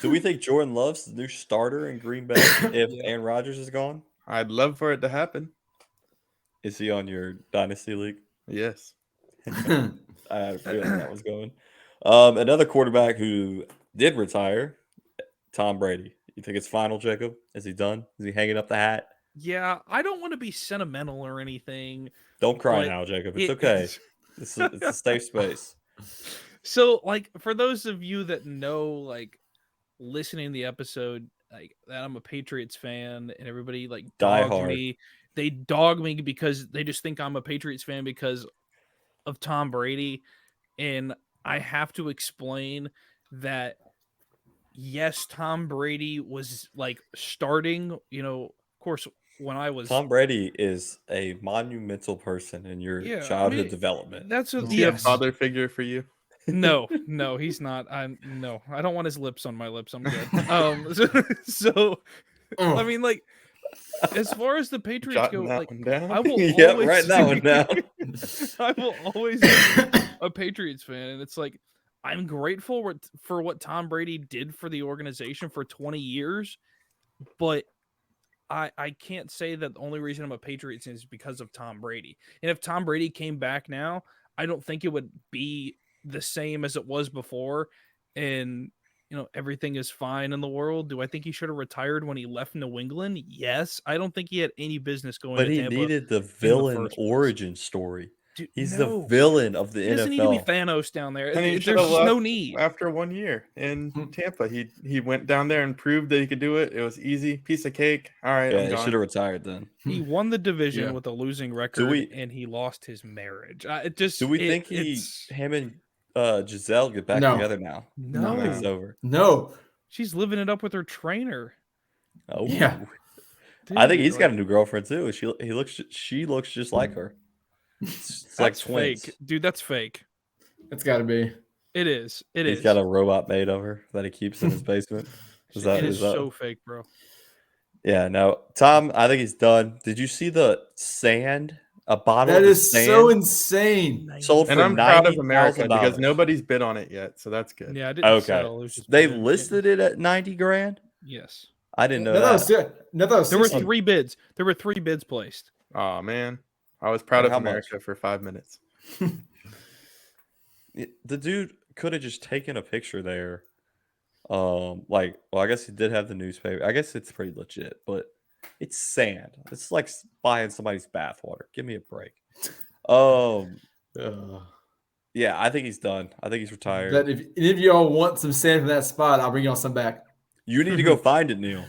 Do we think Jordan Love's the new starter in Green Bay if Aaron Rodgers is gone? I'd love for it to happen. Is he on your dynasty league? Yes. I had a feeling that was going. Another quarterback who did retire, Tom Brady. You think it's final, Jacob? Is he done? Is he hanging up the hat? Yeah, I don't want to be sentimental or anything. Don't cry now, Jacob. It's okay. It's a safe space. So, for those of you that know, listening to the episode, that I'm a Patriots fan, and everybody dogs me. They dog me because they just think I'm a Patriots fan because of Tom Brady, and I have to explain that. Yes, Tom Brady was starting. Of course, when I was Tom Brady is a monumental person in your childhood development. That's a father figure for you. No, he's not. I don't want his lips on my lips. I'm good. So I mean, as far as the Patriots go, I will always write that one down. I will always be a Patriots fan, and it's I'm grateful for what Tom Brady did for the organization for 20 years, but I can't say that the only reason I'm a Patriots fan is because of Tom Brady. And if Tom Brady came back now, I don't think it would be the same as it was before. And, everything is fine in the world. Do I think he should have retired when he left New England? Yes. I don't think he had any business going to Tampa. But he needed the villain origin story. Dude, he's the villain of the NFL. He doesn't need to be Thanos down there. And there's no need. After 1 year in Tampa, he went down there and proved that he could do it. It was easy, piece of cake. All right, he should have retired then. He won the division with a losing record, and he lost his marriage. Do we think him and Giselle get back together now? No, it's over. No, she's living it up with her trainer. Oh yeah. I think he's got a new girlfriend too. She looks just like her. It's like That's twins. fake, dude. That's fake. It's got to be. It is. He's got a robot made of her that he keeps in his basement. It is so fake, bro. Yeah, no. Tom, I think he's done. Did you see the sand? A bottle That of is sand so insane. sold for And I'm proud of $90,000. America because nobody's bid on it yet, so that's good. Yeah, I didn't Okay. sell. It was just They bid. listed it at $90,000. Yes. I didn't know No, that was that. good. No, that was There were 60. 3 bids. There were 3 bids placed. Oh man, I was proud For of how much? America for 5 minutes. The dude could have just taken a picture there. Well, I guess he did have the newspaper. I guess it's pretty legit, but it's sand. It's like buying somebody's bathwater. Give me a break. Yeah, I think he's done. I think he's retired. But if any of y'all want some sand from that spot, I'll bring y'all some back. You need to go find it, Neil.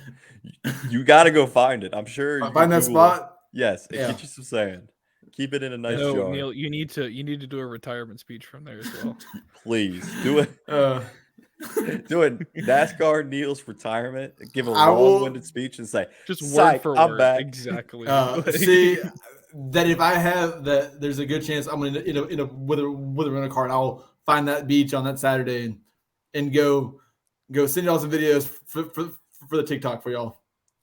You got to go find it. I'm sure. You Find that Google it. spot. Yes, Yeah. get you some sand. Keep it in a nice No, jar. Neil, you need to do a retirement speech from there as well. Please do it. Do it. NASCAR Neil's retirement. Give a I will- long-winded speech and say, Just word "Psych, for I'm word. back." Exactly. See that if I have that, there's a good chance I'm gonna with a rental car, and I'll find that beach on that Saturday and go send y'all some videos for the TikTok for y'all.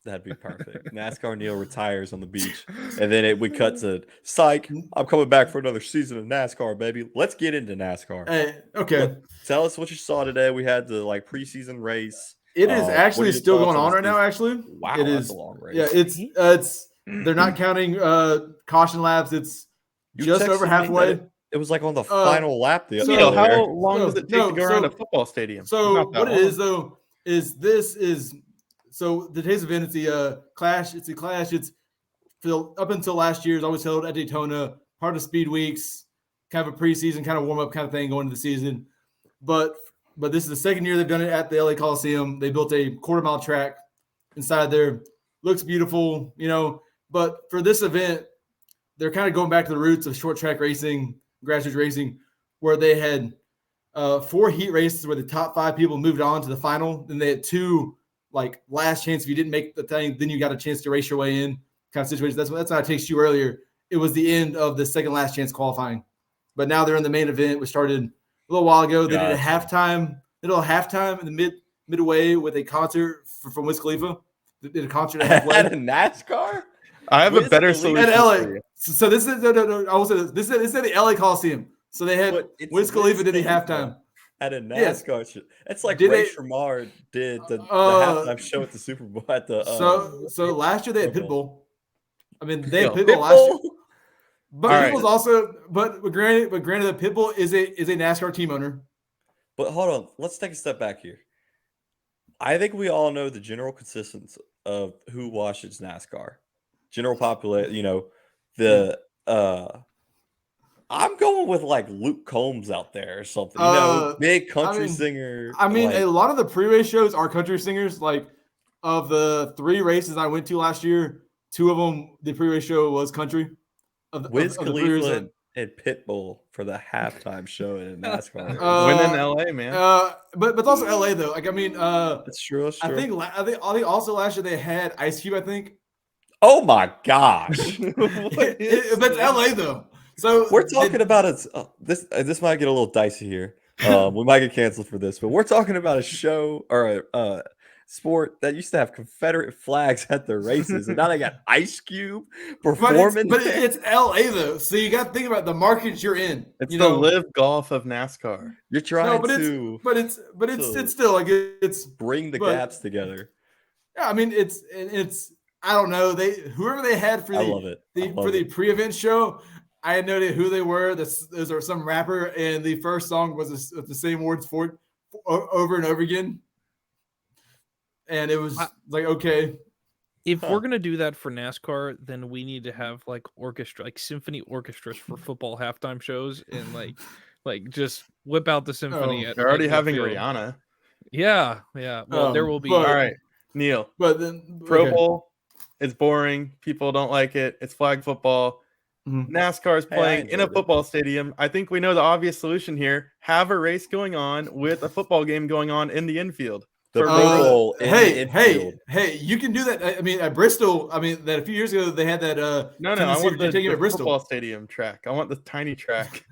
That'd be perfect. NASCAR Neil retires on the beach, and then we cut to psych. I'm coming back for another season of NASCAR, baby. Let's get into NASCAR. Hey, okay. Tell us what you saw today. We had the preseason race. It is what actually are your still thoughts going on on the right now. season? Actually, Wow, it that's is. a long race. Yeah, it's they're not counting caution laps. It's You just texted over me that halfway. It was like on the final lap. so- Neil, how there. long does it take to go around a football stadium? So Not that what it long. is though is so today's event is the Clash. It's a Clash. It's up until last year. It's always held at Daytona, part of Speed Weeks, kind of a preseason, kind of warm up kind of thing going into the season. But this is the second year they've done it at the LA Coliseum. They built a quarter-mile track inside there. Looks beautiful, But for this event, they're kind of going back to the roots of short track racing, grassroots racing, where they had 4 heat races where the top 5 people moved on to the final. Then they had 2 last chance. If you didn't make the thing, then you got a chance to race your way in kind of situation. That's what I texted you earlier. It was the end of the second last chance qualifying. But now they're in the main event, which started a little while ago. They did a halftime. They did a halftime in the midway with a concert from Wiz Khalifa. They did a concert at halfway. At a NASCAR? I have a Wiz better Khalifa? solution At LA. for you. So this is no. I will say this is at the LA Coliseum. So they had But it's Wiz Khalifa did the Khalifa. halftime. At a NASCAR show. It's like Did Ray they- Shamar did the halftime show at the Super Bowl at the So last year they had Pitbull. Pitbull. I mean they had Yo, Pitbull last year. Pitbull? But All right. Pitbull's also but granted that Pitbull is a NASCAR team owner. But hold on, let's take a step back here. I think we all know the general consistency of who watches NASCAR. General population, I'm going with like Luke Combs out there or something. Big country singer. I mean, like, a lot of the pre-race shows are country singers. Like of the 3 races I went to last year, 2 of them the pre-race show was country. Wiz of the pre-race Khalifa and Pitbull for the halftime show in NASCAR. Win in LA, man. But it's also LA though. Like I mean, That's true. That's true. I think also last year they had Ice Cube. I think. Oh my gosh. But it's LA though. So We're talking about it. This might get a little dicey here. We might get canceled for this, but we're talking about a show or a sport that used to have Confederate flags at the races, and now they got Ice Cube performing. But it's LA though, so you got to think about the market you're in. It's the live golf of NASCAR. You're trying it's still like it's bring the gaps together. Yeah, I mean it's I don't know whoever they had for I love it. for the pre-event show. I had no idea who they were. Those are some rapper, and the first song was the same words for over and over again. And it was like, okay. If we're gonna do that for NASCAR, then we need to have like symphony orchestras for football halftime shows, and like just whip out the symphony. They're already at having field. Rihanna. Yeah. Well, there will be. but- All right, Neil. But then Pro Bowl is boring. People don't like it. It's flag football. Mhm. NASCAR is Hey, I playing in a enjoyed it. football stadium. I think we know the obvious solution here. Have a race going on with a football game going on in the infield. The purple in the infield. Hey! You can do that. I mean, at Bristol. I mean, that a few years ago they had that. No, I want the at Bristol football stadium track. I want the tiny track.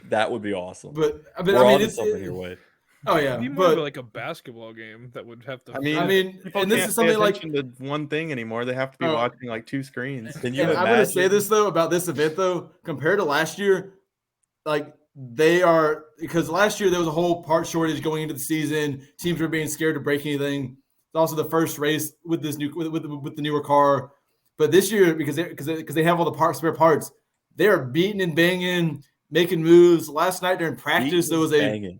That would be awesome. But We're onto something here, Wade. Oh yeah, It'd be more of like a basketball game that would have to. I mean, and this is something like to one thing anymore. They have to be watching like two screens. Can you imagine? I'm going to say this though about this event though, compared to last year, like they are, because last year there was a whole part shortage going into the season. Teams were being scared to break anything. It's also the first race with this new with the newer car, but this year because they have all the spare parts, they are beating and banging, making moves. Last night during practice, there was banging.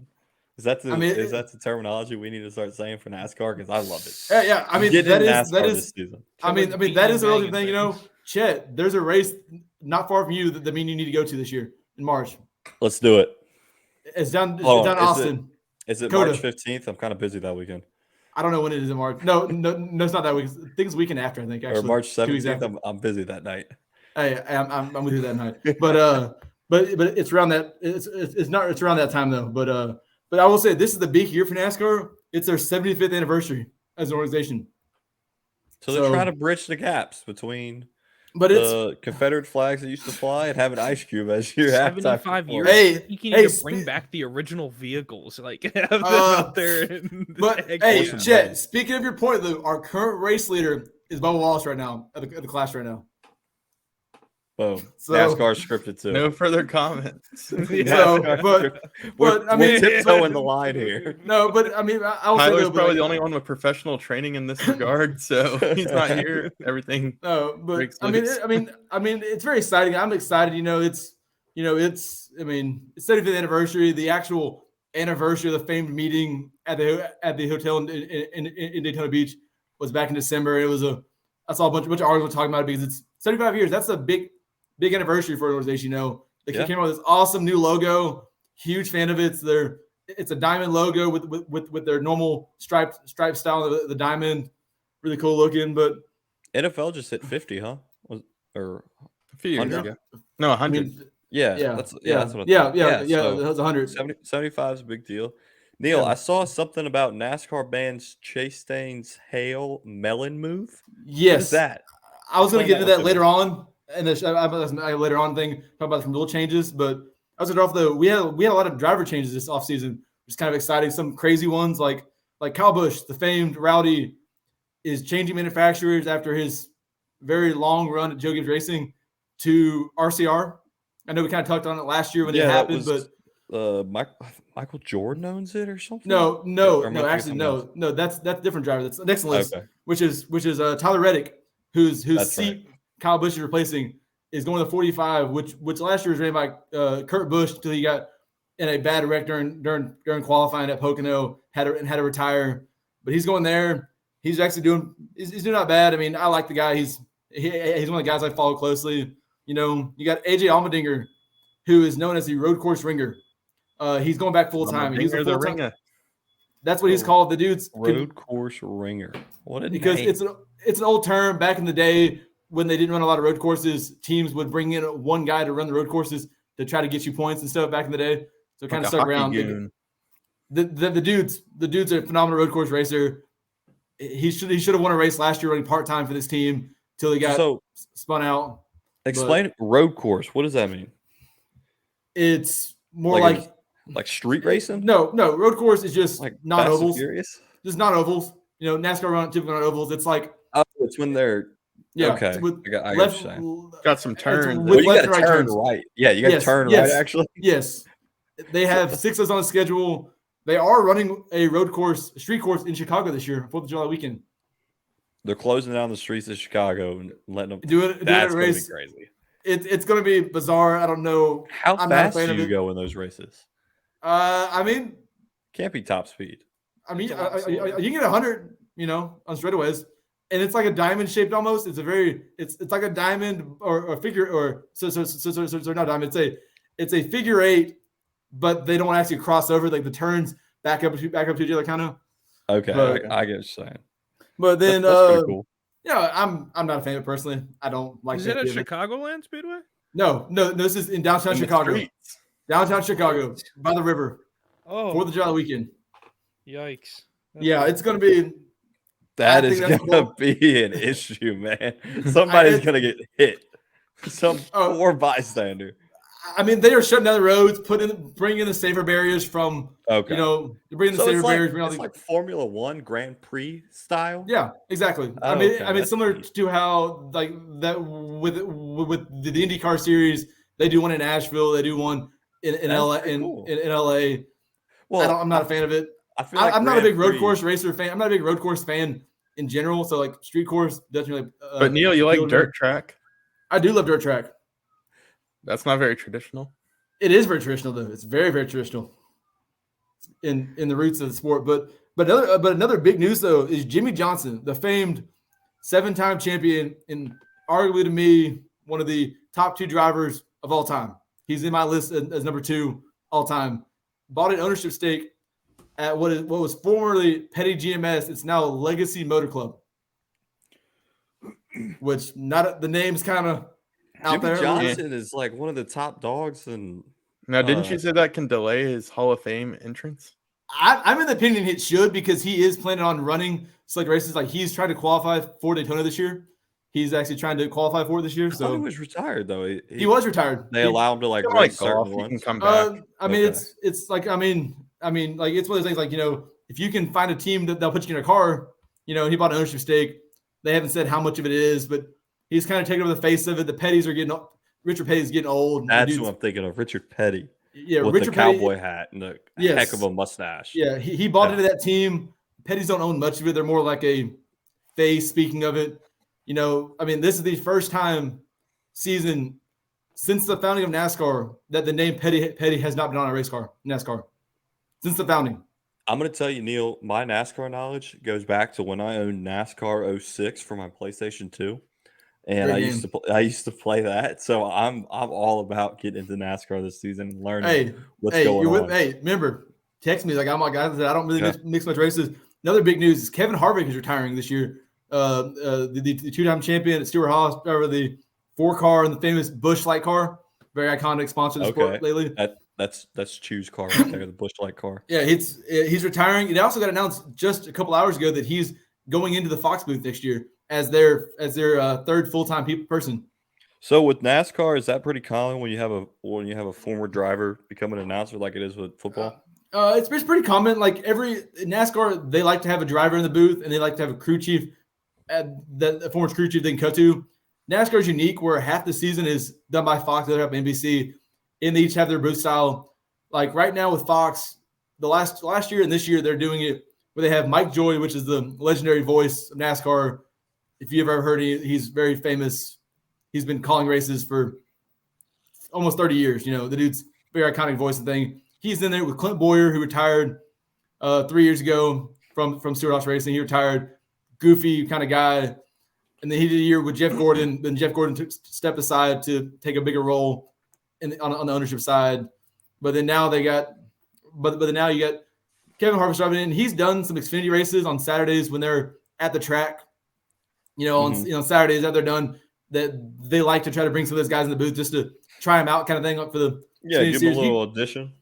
Is that the terminology we need to start saying for NASCAR? Because I love it. Yeah. I mean, that is this season. I mean, that is the relative thing. You know, Chet, there's a race not far from you that you need to go to this year in March. Let's do it. It's down Austin. Is it Coda. March 15th? I'm kind of busy that weekend. I don't know when it is in March. No, it's not that week. I think it's the weekend after. I think actually. Or March 17th. I'm busy that night. I'm with you that night. But it's around that. It's around that time though. But I will say this is the big year for NASCAR. It's their 75th anniversary as an organization. So they're trying to bridge the gaps between the Confederate flags that used to fly and have an ice cube as your 75 years. Hey, you can even bring back the original vehicles, like have them out there. But hey, Chet, speaking of your point, though, our current race leader is Bubba Wallace right now at the class right now. Boom. NASCAR scripted too. No further comments. But I mean, we're tiptoeing the line here. No, but I mean, Tyler's probably the only one with professional training in this regard, so he's not here. Everything. No, but I mean, it's very exciting. I'm excited. It's 75th anniversary. The actual anniversary of the famed meeting at the hotel in Daytona Beach was back in December. I saw a bunch of articles talking about it because it's 75 years. That's a big anniversary for an organization. They came out with this awesome new logo. Huge fan of it. It's a diamond logo with their normal stripe style of the diamond. Really cool looking. But NFL just hit 50, huh? Or a few years ago? No, 100. That's what I thought. That was 100. 75 is a big deal. Neil, I saw something about NASCAR bands Chase Stain's Hail Melon move. Yes. What is that? I was going to get into that later on. And later on thing, talk about some rule changes, but I was off we had a lot of driver changes this offseason, which is kind of exciting. Some crazy ones like Kyle Busch, the famed Rowdy, is changing manufacturers after his very long run at Joe Gibbs Racing to RCR. I know we kind of talked on it last year when it happened, but Michael Jordan owns it or something. No, that's a different driver. That's the next list, which is Tyler Reddick, whose seat Kyle Busch is replacing, is going to 45, which last year was ran by Kurt Busch until he got in a bad wreck during qualifying at Pocono, had to retire. But he's going there. He's actually doing not bad. I mean, I like the guy. He's one of the guys I follow closely. You got AJ Allmendinger, who is known as the road course ringer. He's going back full time. He's the ringer. That's what he's called. The dude's road course ringer. What a because name. It's an old term back in the day. When they didn't run a lot of road courses, teams would bring in one guy to run the road courses to try to get you points and stuff back in the day. So it kind of stuck around. The dude's a phenomenal road course racer. He should have won a race last year running part-time for this team till he got spun out. Explain road course. What does that mean? It's more like street racing? No, road course is just like non-ovals. Just non-ovals. NASCAR run typically non-ovals. It's like it's when they're okay. I got what you're saying. Got some turns. You got to turn right. Yeah, you got to turn right, actually. Yes. They have 6 on the schedule. They are running a street course in Chicago this year, 4th of July weekend. They're closing down the streets of Chicago and letting them do it. That's going to be crazy. It's going to be bizarre. I don't know. How fast do you go in those races? I mean, can't be top speed. I mean, you can get 100, on straightaways. And it's like a diamond shaped almost. It's like a diamond or a figure or so not diamond. It's a figure 8, but they don't actually cross over. Like the turns back up to each other, kind of. Okay, but, I get what you're saying. But then, that's pretty cool. I'm not a fan of it personally. I don't like. Is it at Chicagoland Speedway? No. This is in downtown Chicago. Downtown Chicago by the river. 4th of July weekend. Yikes. Yeah, it's going to be. That is going to be an issue, man. Somebody's going to get hit. Some poor bystander. I mean, they are shutting down the roads, bringing in the safer barriers from, bringing the safer barriers. It's like Formula One Grand Prix style. Yeah, exactly. I mean, similar to how like that with the IndyCar series, they do one in Nashville, they do one in LA. In LA. Well, I'm not a fan of it. I'm not a big road course racer fan. I'm not a big road course fan in general. So like street course doesn't really. But Neil, you like dirt track? I do love dirt track. That's not very traditional. It is very traditional, though. It's very, very traditional in the roots of the sport. But another big news though is Jimmy Johnson, the famed 7-time champion, and arguably to me one of the top 2 drivers of all time. He's in my list as number 2 all time. Bought an ownership stake at what was formerly Petty GMS. It's now Legacy Motor Club, which the name's kind of out Jimmy there. Johnson is like one of the top dogs. And now, didn't you say that can delay his Hall of Fame entrance? I'm in the opinion it should, because he is planning on running select races. Like he's trying to qualify for Daytona this year. He's actually trying to qualify for it this year. So he was retired though. He was retired. They allow him to like race certain ones. He can come back. I mean, it's like I mean, like it's one of those things. Like if you can find a team that they'll put you in a car, he bought an ownership stake. They haven't said how much of it is, but he's kind of taking over the face of it. The Petties are Richard Petty's getting old. That's what I'm thinking of. Richard Petty. Yeah, with Richard the cowboy hat and the heck of a mustache. Yeah, he bought into that team. Petties don't own much of it. They're more like a face. Speaking of it, I mean, this is the first time season since the founding of NASCAR that the name Petty has not been on a race car, NASCAR, since the founding. I'm going to tell you, Neil, my NASCAR knowledge goes back to when I owned NASCAR 06 for my PlayStation 2. And I used to play that, so I'm all about getting into NASCAR this season and learning what's going on. Remember, text me like I'm like I don't really mix much races. Another big news is Kevin Harvick is retiring this year. The 2-time champion at Stewart Haas, over the 4-car and the famous Busch Light car, very iconic sponsor of the sport lately. That's Chew's car right there, the Busch Light car. Yeah, he's retiring. It also got announced just a couple hours ago that he's going into the Fox booth next year as their third full-time person. So with NASCAR, is that pretty common when you have a former driver become an announcer like it is with football? It's pretty common. Like every NASCAR, they like to have a driver in the booth and they like to have a crew chief, the former crew chief they can cut to. NASCAR is unique where half the season is done by Fox, the other half by NBC, and they each have their booth style. Like right now with Fox, the last year and this year they're doing it where they have Mike Joy, which is the legendary voice of NASCAR. If you've ever heard, he's very famous. He's been calling races for almost 30 years. The dude's very iconic voice and thing. He's in there with Clint Boyer, who retired 3 years ago from Stewart Haas Racing. He retired, goofy kind of guy. And then he did a year with Jeff Gordon. Then Jeff Gordon stepped aside to take a bigger role on the ownership side. But then now you got Kevin Harvick driving in. He's done some Xfinity races on Saturdays when they're at the track. On Saturdays that they're done, that they like to try to bring some of those guys in the booth just to try them out, kind of thing, for the give him a little audition.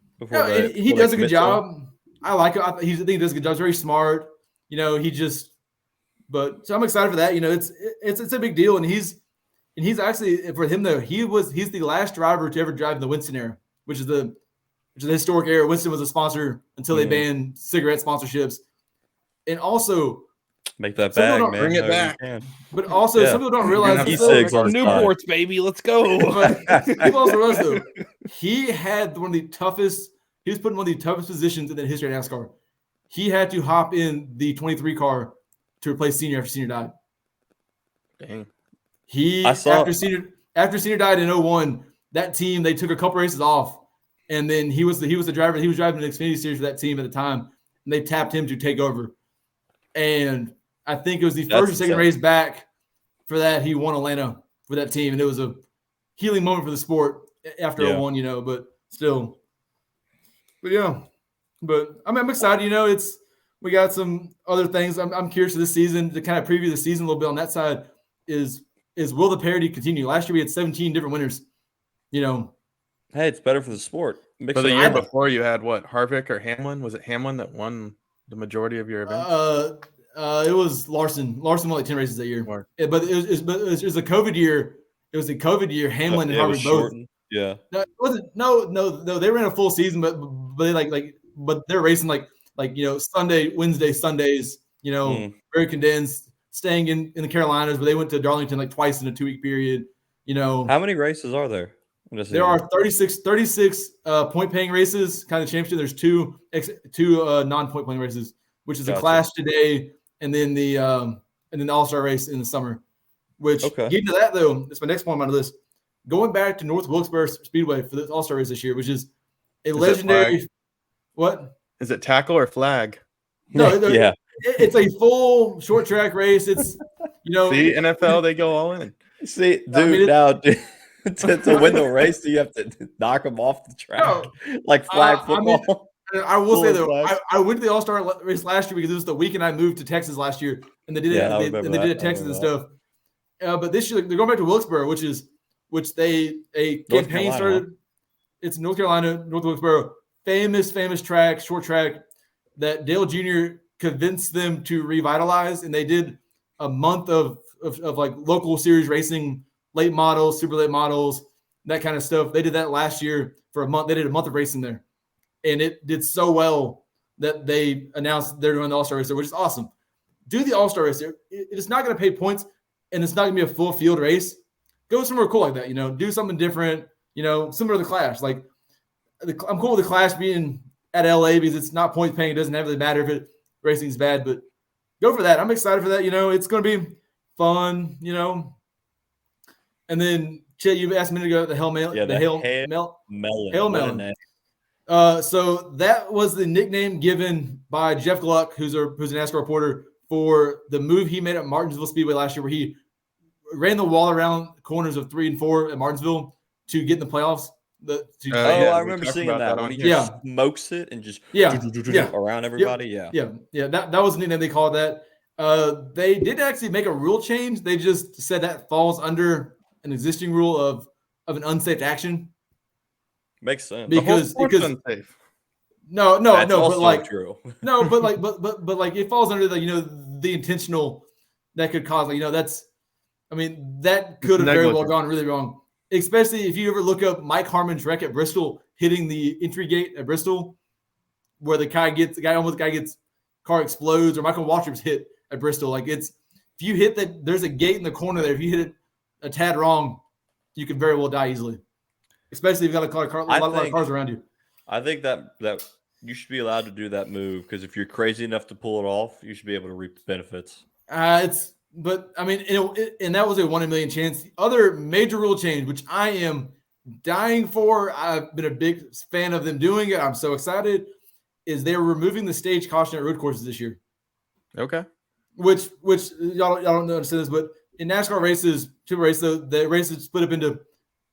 He does a good job. I like it. I think he does a good job. He's very smart. So I'm excited for that. It's a big deal, and he's actually, for him though, he's the last driver to ever drive in the Winston era, which is the historic era. Winston was a sponsor until they banned cigarette sponsorships, and also. Make that bag, man. Bring it back. But also, some people don't realize Newports, baby. Let's go. People also realize, though, he had one of the toughest. He was put in one of the toughest positions in the history of NASCAR. He had to hop in the 23 car to replace Senior after Senior died. Dang. After Senior died in 2001, that team, they took a couple races off, and then he was the driver. He was driving an Xfinity series for that team at the time, and they tapped him to take over. And I think it was the first or second race back for that. He won Atlanta for that team. And it was a healing moment for the sport after 2001, but still. But I'm excited. We got some other things. I'm curious for this season to kind of preview the season a little bit on that side is will the parity continue? Last year we had 17 different winners, Hey, it's better for the sport. For the year before you had what? Harvick or Hamlin? Was it Hamlin that won the majority of your events? It was Larson. Larson won like 10 races that year. Or- But it was a COVID year. It was a COVID year. Hamlin and Harvick both. Shortened. Yeah. No, it wasn't. No. They ran a full season, but they but they're racing like Sunday, Wednesday, Sundays. Very condensed. Staying in the Carolinas, but they went to Darlington like twice in a 2-week period. How many races are there? There are 36 point paying races, kind of championship. There's two non-point paying races, which is a Clash today, and then the All-Star race in the summer. Which getting to that though, that's my next point on the list. Going back to North Wilkes-Barre Speedway for the All-Star race this year, which is a legendary. What is it? Tackle or flag? No, yeah, it's a full short track race. It's see, NFL, they go all in. See, dude, to win the race, you have to knock them off the track, like flag football. I will say though, I went to the All-Star race last year because it was the weekend I moved to Texas last year, and they did it. They did it Texas and stuff. But this year they're going back to Wilkes-Barre, which a campaign started. It's North Carolina, North Wilkes-Barre, famous track, short track that Dale Jr. convinced them to revitalize, and they did a month of like local series racing, late models, super late models, that kind of stuff. They did that last year for a month. They did a month of racing there, and it did so well that they announced they're doing the All-Star race there, which is awesome. Do the All-Star race there. It's not going to pay points, and it's not going to be a full field race. Go somewhere cool like that, do something different, similar to the Clash. Like, I'm cool with the Clash being at LA because it's not point paying. It doesn't really matter if it racing's bad, but go for that. I'm excited for that. It's going to be fun, And then, Chet, you asked me to go the Hail Melon. Yeah, the Hail Melon. So that was the nickname given by Jeff Gluck, who's a NASCAR reporter, for the move he made at Martinsville Speedway last year, where he ran the wall around corners of 3 and 4 at Martinsville to get in the playoffs. I remember seeing that when he just smokes it and just around everybody. Yeah. That was the nickname they called that. They did actually make a rule change. They just said that falls under an existing rule of an unsafe action. Makes sense. Because unsafe. No, but like true. No, but like it falls under the intentional that could cause that could have very well gone really wrong. Especially if you ever look up Mike Harmon's wreck at Bristol, hitting the entry gate at Bristol, where the guy gets car explodes, or Michael Waltrip's hit at Bristol. Like, if you hit that, there's a gate in the corner there. If you hit it a tad wrong, you could very well die easily. Especially if you've got a lot of cars around you. I think that you should be allowed to do that move, because if you're crazy enough to pull it off, you should be able to reap the benefits. But I mean, and that was a 1 in a million chance. The other major rule change, which I am dying for, I've been a big fan of them doing it. I'm so excited. Is they're removing the stage caution at road courses this year. Okay. Which y'all don't understand this, but in NASCAR races, the races split up into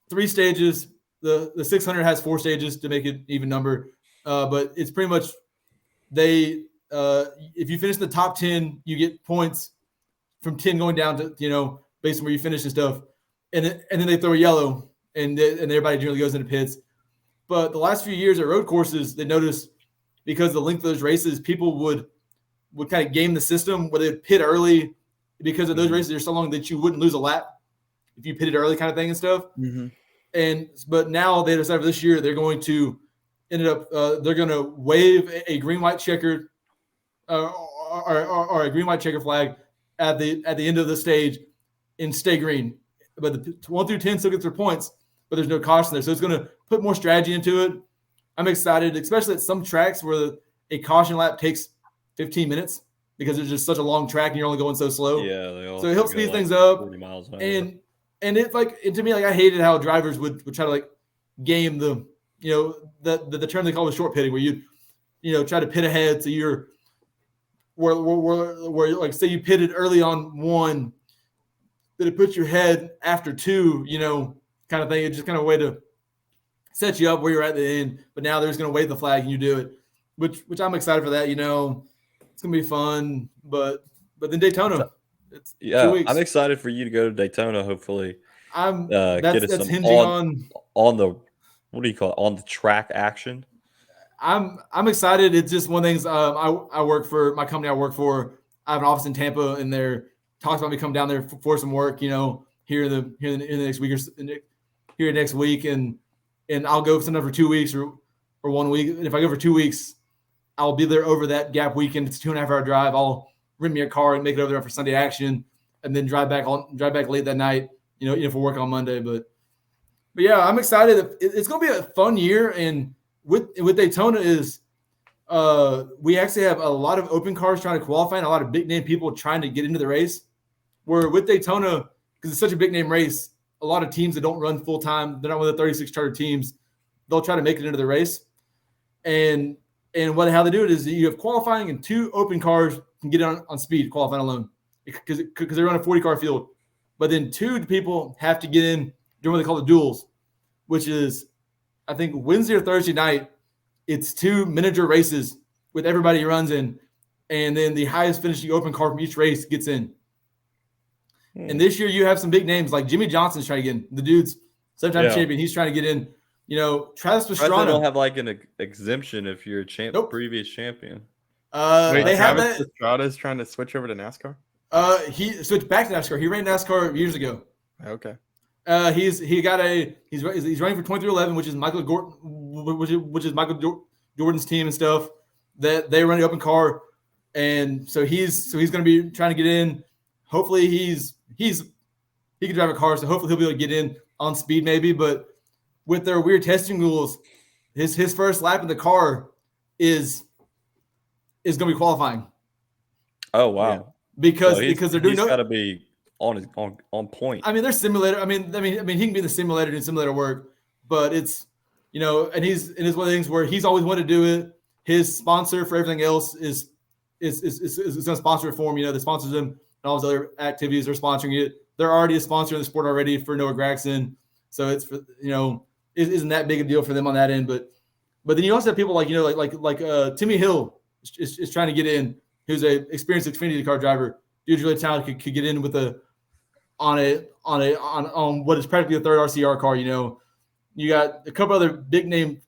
3 stages. The 600 has 4 stages to make it even number. But it's pretty much if you finish the top 10, you get points from 10 going down to, based on where you finish and stuff. And then they throw a yellow, and everybody generally goes into pits. But the last few years at road courses, they noticed, because of the length of those races, people would kind of game the system where they'd pit early, because of those races are so long that you wouldn't lose a lap if you pitted early, kind of thing and stuff. Mm-hmm. But now they decided for this year they're going to they're going to wave a green-white checker or a green-white checker flag at the end of the stage and stay green. But the 1 through 10 still gets their points, but there's no caution there. So it's going to put more strategy into it. I'm excited, especially at some tracks where a caution lap takes 15 minutes because it's just such a long track and you're only going so slow. Yeah, so it helps speed things up. 40 miles an hour. And it's to me, I hated how drivers would try to game the the term they call it short pitting, where you try to pit ahead. So you're where say you pitted early on 1, that it puts your head after 2, kind of thing. It's just kind of a way to set you up where you're at the end. But now they're just going to wave the flag and you do it, which I'm excited for that. It's going to be fun. But then Daytona, it's 2 weeks. I'm excited for you to go to Daytona. Hopefully, that's hinging on the what do you call it, on the track action. I'm excited. It's just one of the things. I work for my company. I work for. I have an office in Tampa, and they're talks about me coming down there for some work. Here in the next week here next week, and I'll go sometimes for 2 weeks or 1 week. And if I go for 2 weeks, I'll be there over that gap weekend. It's a 2.5 hour drive. I'll rent me a car and make it over there for Sunday action, and then drive back late that night. For work on Monday. But yeah, I'm excited. It's going to be a fun year, and with Daytona is we actually have a lot of open cars trying to qualify and a lot of big name people trying to get into the race. Where with Daytona, because it's such a big name race, a lot of teams that don't run full time, they're not one of the 36 charter teams, they'll try to make it into the race. And how they do it is you have qualifying and 2 open cars can get on speed qualifying alone because they run a 40 car field. But then 2 people have to get in during what they call the duels, which is, I think, Wednesday or Thursday night. It's 2 miniature races with everybody runs in, and then the highest finishing open car from each race gets in. And this year you have some big names like Jimmy Johnson's trying to get in. The dude's 7-time champion. He's trying to get in. Travis Pastrana. They don't have like an exemption if you're a Nope. previous champion. They have that. Travis Pastrana's trying to switch over to NASCAR. He switched back to NASCAR. He ran NASCAR years ago. Okay. He's running for 2311, which is Michael Gordon, which is Michael Jordan's team and stuff. That they run the open car, and so he's going to be trying to get in. Hopefully he can drive a car, so hopefully he'll be able to get in on speed maybe. But with their weird testing rules, his first lap in the car is going to be qualifying. Oh wow! Yeah. Because they're doing. He's got to be on point. I mean, there's simulator. I mean, he can be in the simulator doing simulator work, but it's and he's one of the things where he's always wanted to do it. His sponsor for everything else is going to sponsor it for him. That sponsors him and all his other activities. They're sponsoring it. They're already a sponsor in the sport already for Noah Gragson, so it's for it isn't that big a deal for them on that end. But then you also have people like Timmy Hill is trying to get in, who's a experienced Xfinity car driver. Dude's really talented, could get in with on what is practically a third RCR car. You got a couple other big name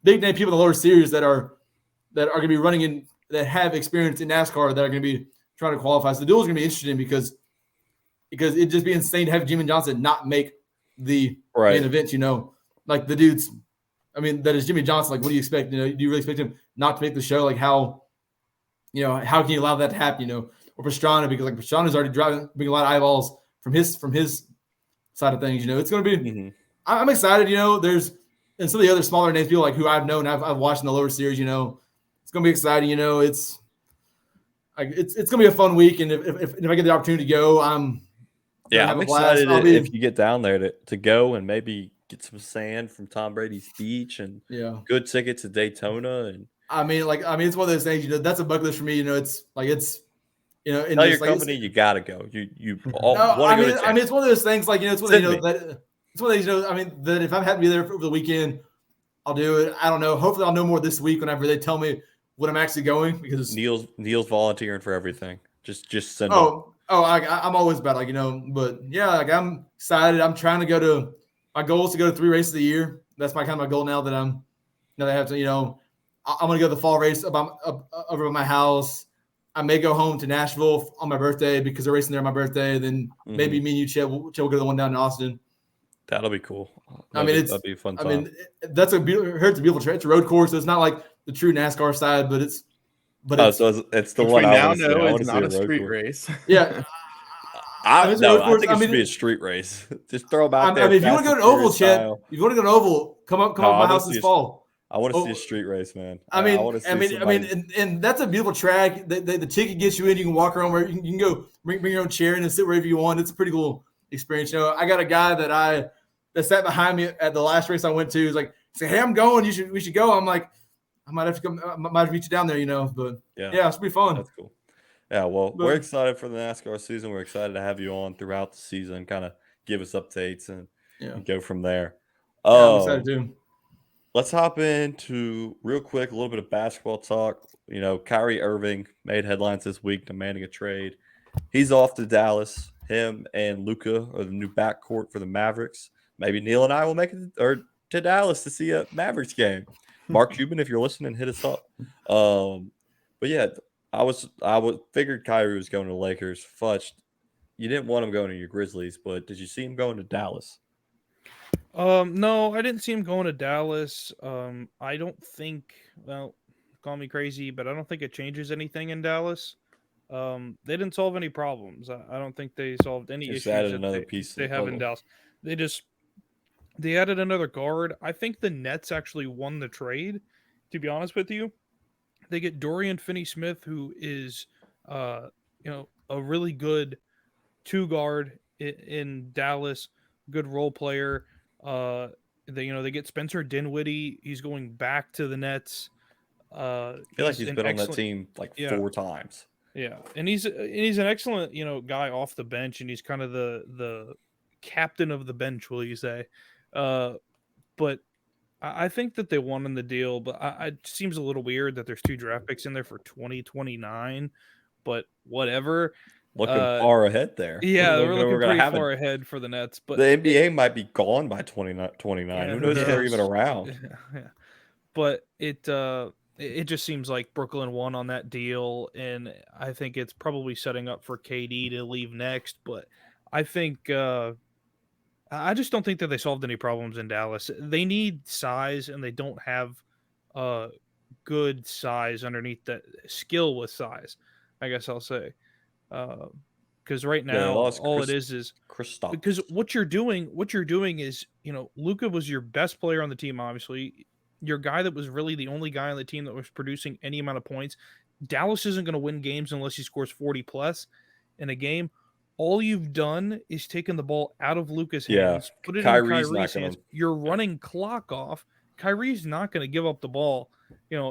people in the lower series that are going to be running in, that have experience in NASCAR, that are going to be trying to qualify. So the duel is going to be interesting because it'd just be insane to have Jimmy Johnson not make the main event. Like the dudes. I mean, that is Jimmy Johnson. Like, what do you expect? Do you really expect him not to make the show? Like, how can you allow that to happen? Or Pastrana, because like Pastrana's already bringing a lot of eyeballs from his side of things. It's going to be. Mm-hmm. I'm excited. There's and some of the other smaller names, people like who I've known, I've watched in the lower series. It's going to be exciting. It's going to be a fun week, and if I get the opportunity to go, I'm excited if you get down there to go and maybe get some sand from Tom Brady's beach and good ticket to Daytona. And it's one of those things. That's a bucket list for me. It's tell your company you gotta go. You all want to go to I mean, it's one of those things. Like it's one of it's one of these. That if I'm happy to be there over the weekend, I'll do it. I don't know. Hopefully, I'll know more this week whenever they tell me when I'm actually going. Because Neil's volunteering for everything. Just send. I'm always about But yeah, I'm excited. I'm trying to go to. My goal is to go to 3 races a year. That's my goal now that I have to. I'm going to go to the fall race over at my house. I may go home to Nashville on my birthday because they're racing there on my birthday. Then maybe me and you, Chet, will go to the one down in Austin. That'll be cool. That'd be a fun time. That's a beautiful track. It's a road course, so it's not like the true NASCAR side, but it's so it's the one I now want to know see. it's not a street race. Yeah. I think it should be a street race. Just throw them out there. If you want to go to an oval, Chet, if you want to go to an oval, come up to my house this fall. I want to see a street race, man. And that's a beautiful track. The ticket gets you in. You can walk around where you can go bring your own chair in and sit wherever you want. It's a pretty cool experience. I got a guy that sat behind me at the last race I went to. He's like, "Hey, I'm going. We should go." I'm like, I might have to come. I might have to meet you down there. But yeah, it's be fun. That's cool. Yeah, well, we're excited for the NASCAR season. We're excited to have you on throughout the season, kind of give us updates and go from there. I'm excited too. Let's hop into real quick a little bit of basketball talk. Kyrie Irving made headlines this week demanding a trade. He's off to Dallas. Him and Luka are the new backcourt for the Mavericks. Maybe Neil and I will make it to Dallas to see a Mavericks game. Mark Cuban, if you're listening, hit us up. But yeah, I figured Kyrie was going to the Lakers. Fudge, you didn't want him going to your Grizzlies, but did you see him going to Dallas? No, I didn't see him going to Dallas. I don't think. Well, call me crazy, but I don't think it changes anything in Dallas. They didn't solve any problems. I don't think they solved any Just issues added that another piece they to the have in puzzle. Dallas. They added another guard. I think the Nets actually won the trade, to be honest with you. They get Dorian Finney-Smith, who is a really good two guard in Dallas, good role player. They get Spencer Dinwiddie. He's going back to the Nets. I feel like he's been on that team like 4 times. Yeah, and he's an excellent guy off the bench, and he's kind of the captain of the bench, will you say? But I think that they won in the deal, but it seems a little weird that there's 2 draft picks in there for 2029. But whatever. Looking far ahead there. Yeah, we're looking pretty far ahead for the Nets. But the NBA might be gone by 2029. Who knows if they're even around? Yeah. But it just seems like Brooklyn won on that deal, and I think it's probably setting up for KD to leave next. But I think I just don't think that they solved any problems in Dallas. They need size, and they don't have good size underneath that skill with size, I guess I'll say. Because right now, all it is Kristaps. Because what you're doing is, Luka was your best player on the team, obviously. Your guy that was really the only guy on the team that was producing any amount of points. Dallas isn't going to win games unless he scores 40 plus in a game. All you've done is taken the ball out of Luka's hands, put it in Kyrie's hands. You're running clock off. Kyrie's not going to give up the ball,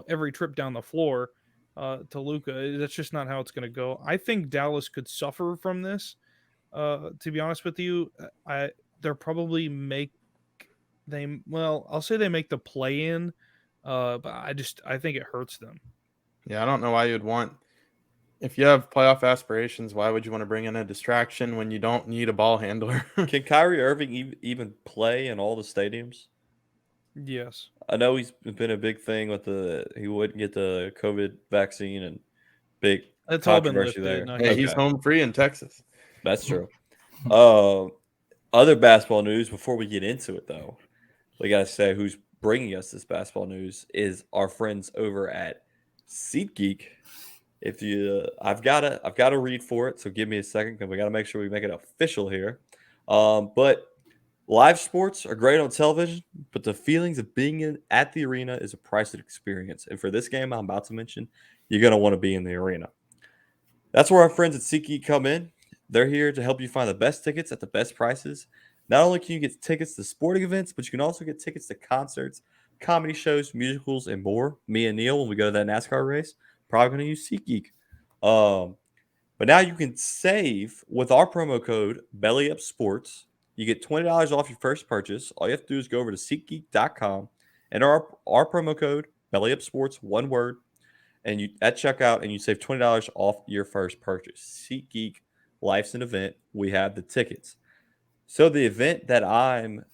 every trip down the floor to Luka. That's just not how it's going to go. I think Dallas could suffer from this. To be honest with you, they'll probably I'll say they make the play in, but I think it hurts them. Yeah, I don't know why you'd want, if you have playoff aspirations, why would you want to bring in a distraction when you don't need a ball handler? Can Kyrie Irving even play in all the stadiums? Yes. I know he's been a big thing with he wouldn't get the COVID vaccine and big controversy there. Hey, he's home free in Texas. That's true. Other basketball news before we get into it, though, we got to say who's bringing us this basketball news is our friends over at SeatGeek. If you, I've got to read for it, so give me a second because we got to make sure we make it official here. But live sports are great on television, but the feelings of being at the arena is a priced experience. And for this game I'm about to mention, you're going to want to be in the arena. That's where our friends at SeatGeek come in. They're here to help you find the best tickets at the best prices. Not only can you get tickets to sporting events, but you can also get tickets to concerts, comedy shows, musicals, and more. Me and Neil, when we go to that NASCAR race, probably going to use SeatGeek. But now you can save with our promo code BellyUpSports. You get $20 off your first purchase. All you have to do is go over to SeatGeek.com and our promo code BellyUpSports, one word, and you at checkout, and you save $20 off your first purchase. SeatGeek, life's an event. We have the tickets. So the event that I'm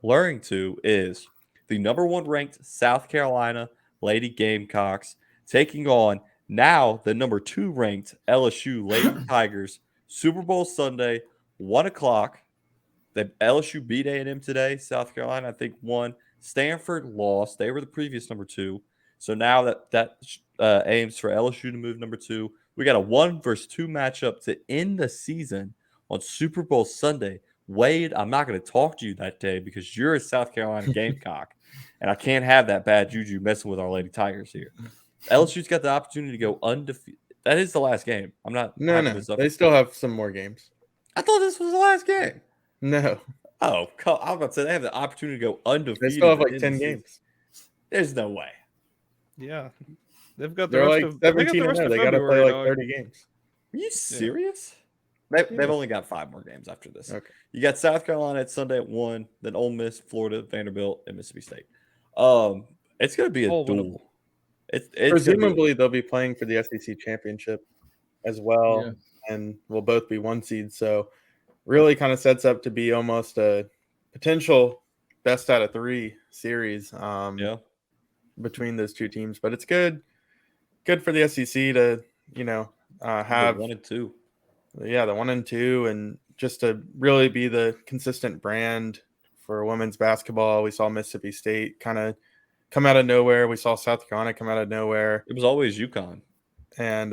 luring to is the number 1 ranked South Carolina Lady Gamecocks taking on now the number 2 ranked LSU Lady Tigers. Super Bowl Sunday, 1 o'clock. The LSU beat A&M today. South Carolina, I think, won. Stanford lost. They were the previous number 2. So now that aims for LSU to move number 2. We got a 1 versus 2 matchup to end the season on Super Bowl Sunday. Wade, I'm not going to talk to you that day because you're a South Carolina Gamecock, and I can't have that bad juju messing with our Lady Tigers here. LSU's got the opportunity to go undefeated. That is the last game. I'm not. No. They still have some more games. I thought this was the last game. No. Oh, I was about to say they have the opportunity to go undefeated. They still have like 10 games. There's no way. Yeah. They've got They're like 17 and 0. They got to play like 30 games. Are you serious? Yeah. They've only got 5 more games after this. Okay. You got South Carolina at Sunday at 1, then Ole Miss, Florida, Vanderbilt, and Mississippi State. It's going to be a duel. It's presumably they'll be playing for the SEC championship as well, and will both be 1 seed. So really kind of sets up to be almost a potential best out of 3 series. between those two teams. But it's good for the SEC to, have 1 and 2. Yeah, the 1 and 2, and just to really be the consistent brand for women's basketball. We saw Mississippi State kind of come out of nowhere. We saw South Carolina come out of nowhere. It was always UConn. And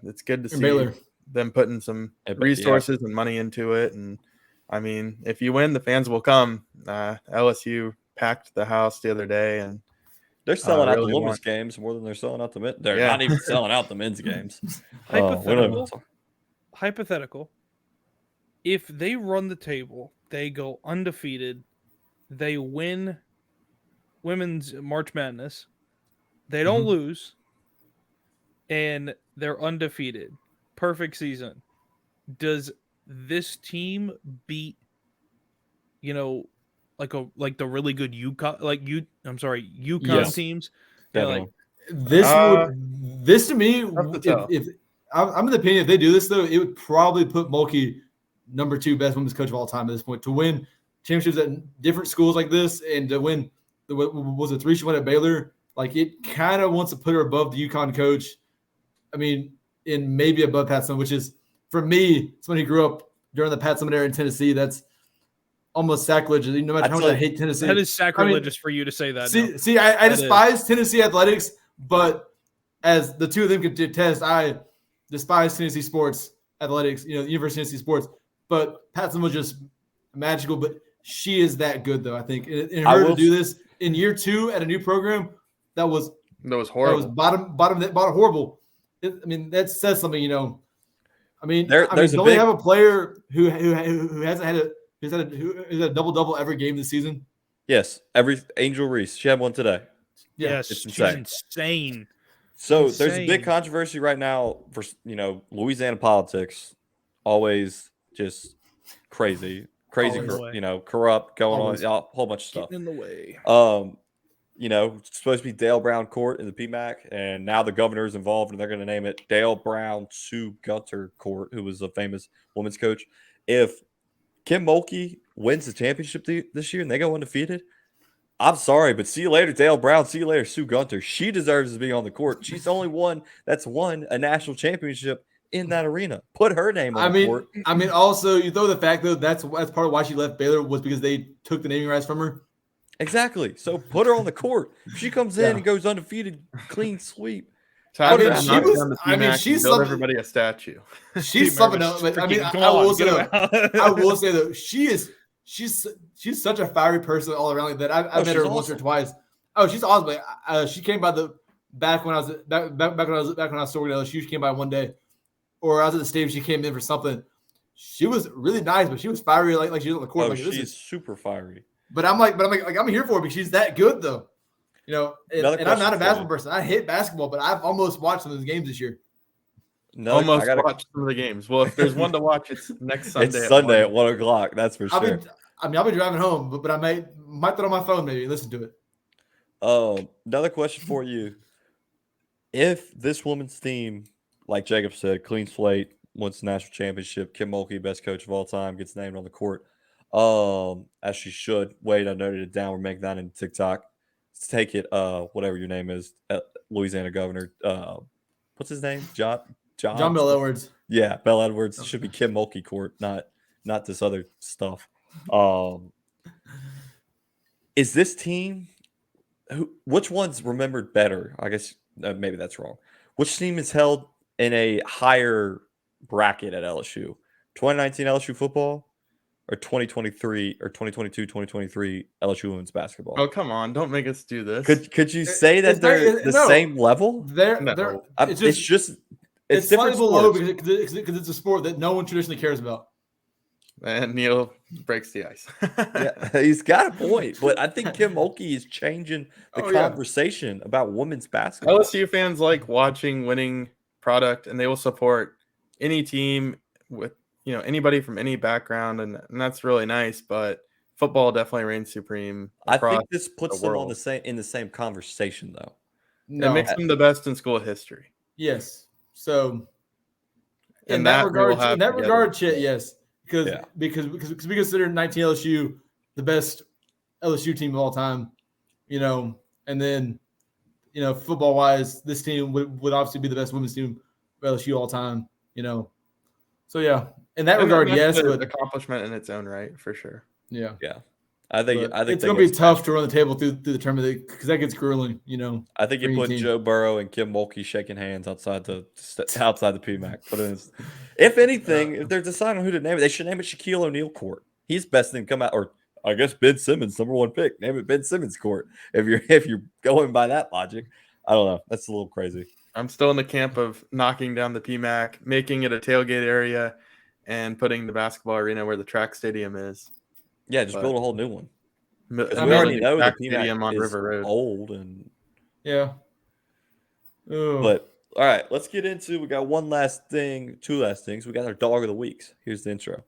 it's good to see Baylor. them putting some resources and money into it. And, I mean, if you win, the fans will come. LSU packed the house the other day, and they're selling out the women's games more than they're selling out the men. They're not even selling out the men's games. Hypothetical. If they run the table, they go undefeated, they win women's March Madness, they don't lose, and they're undefeated. Perfect season. Does this team beat, like the really good UConn, UConn teams? Definitely. This to me, if I'm of the opinion, if they do this though, it would probably put Mulkey number 2 best women's coach of all time at this point. To win championships at different schools like this, and to win was it 3 she won at Baylor? Like, it kind of wants to put her above the UConn coach. I mean, and maybe above Pat Summitt, which is, for me, someone who grew up during the Pat Summitt era in Tennessee. That's almost sacrilege. No matter how much I hate Tennessee, that is sacrilegious for you to say that. See, I despise Tennessee athletics, but as the two of them could attest, I despise Tennessee sports athletics. University of Tennessee sports. But Pat Summitt was just magical. But she is that good, though. I think, and her to do this in year 2 at a new program, that was horrible. That was bottom horrible. That says something. Don't we have a player who hasn't had a double every game this season? Yes, Angel Reese. She had one today. Yes, it's insane. So there's a big controversy right now for Louisiana politics. Always just crazy, corrupt, going on, a whole bunch of stuff. Getting in the way. It's supposed to be Dale Brown Court in the PMAC, and now the governor is involved, and they're going to name it Dale Brown Sue Gunter Court, who was a famous women's coach. If Kim Mulkey wins the championship this year and they go undefeated, I'm sorry, but see you later, Dale Brown. See you later, Sue Gunter. She deserves to be on the court. She's the only one that's won a national championship in that arena. Put her name on the court. Also, you throw the fact, though, that's part of why she left Baylor was because they took the naming rights from her. Exactly. So put her on the court. If she comes in and goes undefeated, clean sweep. She's build everybody a statue. She's something else. I will say though, she's such a fiery person all around. That I've met her once or twice. Oh, she's awesome. She came by back when I was still working at LSU. She came by one day, or I was at the stadium. She came in for something. She was really nice, but she was fiery like she was on the court. She's super fiery. But I'm here for her because she's that good though. And I'm not a basketball person. I hate basketball, but I've almost watched some of those games this year. Watch some of the games. Well, if there's one to watch, it's next Sunday. It's Sunday at 1 o'clock. That's for sure. I'll be driving home, but I might throw it on my phone maybe and listen to it. Another question for you. If this women's team, like Jacob said, clean slate, wins the national championship, Kim Mulkey, best coach of all time, gets named on the court, as she should. Wait, I noted it down. We're making that in TikTok. Let's take it, whatever your name is, Louisiana governor. What's his name? John Bell Edwards. Yeah, Bell Edwards. It should be Kim Mulkey court, not this other stuff. Is this team which one's remembered better? I guess maybe that's wrong. Which team is held in a higher bracket at LSU? 2019 LSU football or 2023 or 2022-2023 LSU women's basketball? Oh, come on. Don't make us do this. Could you say that they're the same level? It's slightly below because it's a sport that no one traditionally cares about. And Neil breaks the ice. Yeah, he's got a point, but I think Kim Mulkey is changing the conversation about women's basketball. LSU fans like watching winning product, and they will support any team with anybody from any background, and that's really nice. But football definitely reigns supreme. I think this puts them on in the same conversation, though. No. It makes them the best in school history. Yes. So in that regard, Chet, yes. Because we consider 19 LSU the best LSU team of all time, and then football wise, this team would obviously be the best women's team for LSU all time. So yeah, in that regard, yes, but accomplishment in its own right for sure. Yeah. I think it's going to be tough to run the table through the tournament because that gets grueling. I think you put Joe Burrow and Kim Mulkey shaking hands outside the PMAC. But if anything, if they're deciding who to name it, they should name it Shaquille O'Neal Court. He's best thing to come out, or I guess Ben Simmons, number 1 pick. Name it Ben Simmons Court. If you're going by that logic, I don't know. That's a little crazy. I'm still in the camp of knocking down the PMAC, making it a tailgate area, and putting the basketball arena where the track stadium is. Yeah, just build a whole new one. We already know the stadium on River Road old and yeah. Ooh. But all right, let's get into. We got two last things. We got our dog of the weeks. Here's the intro.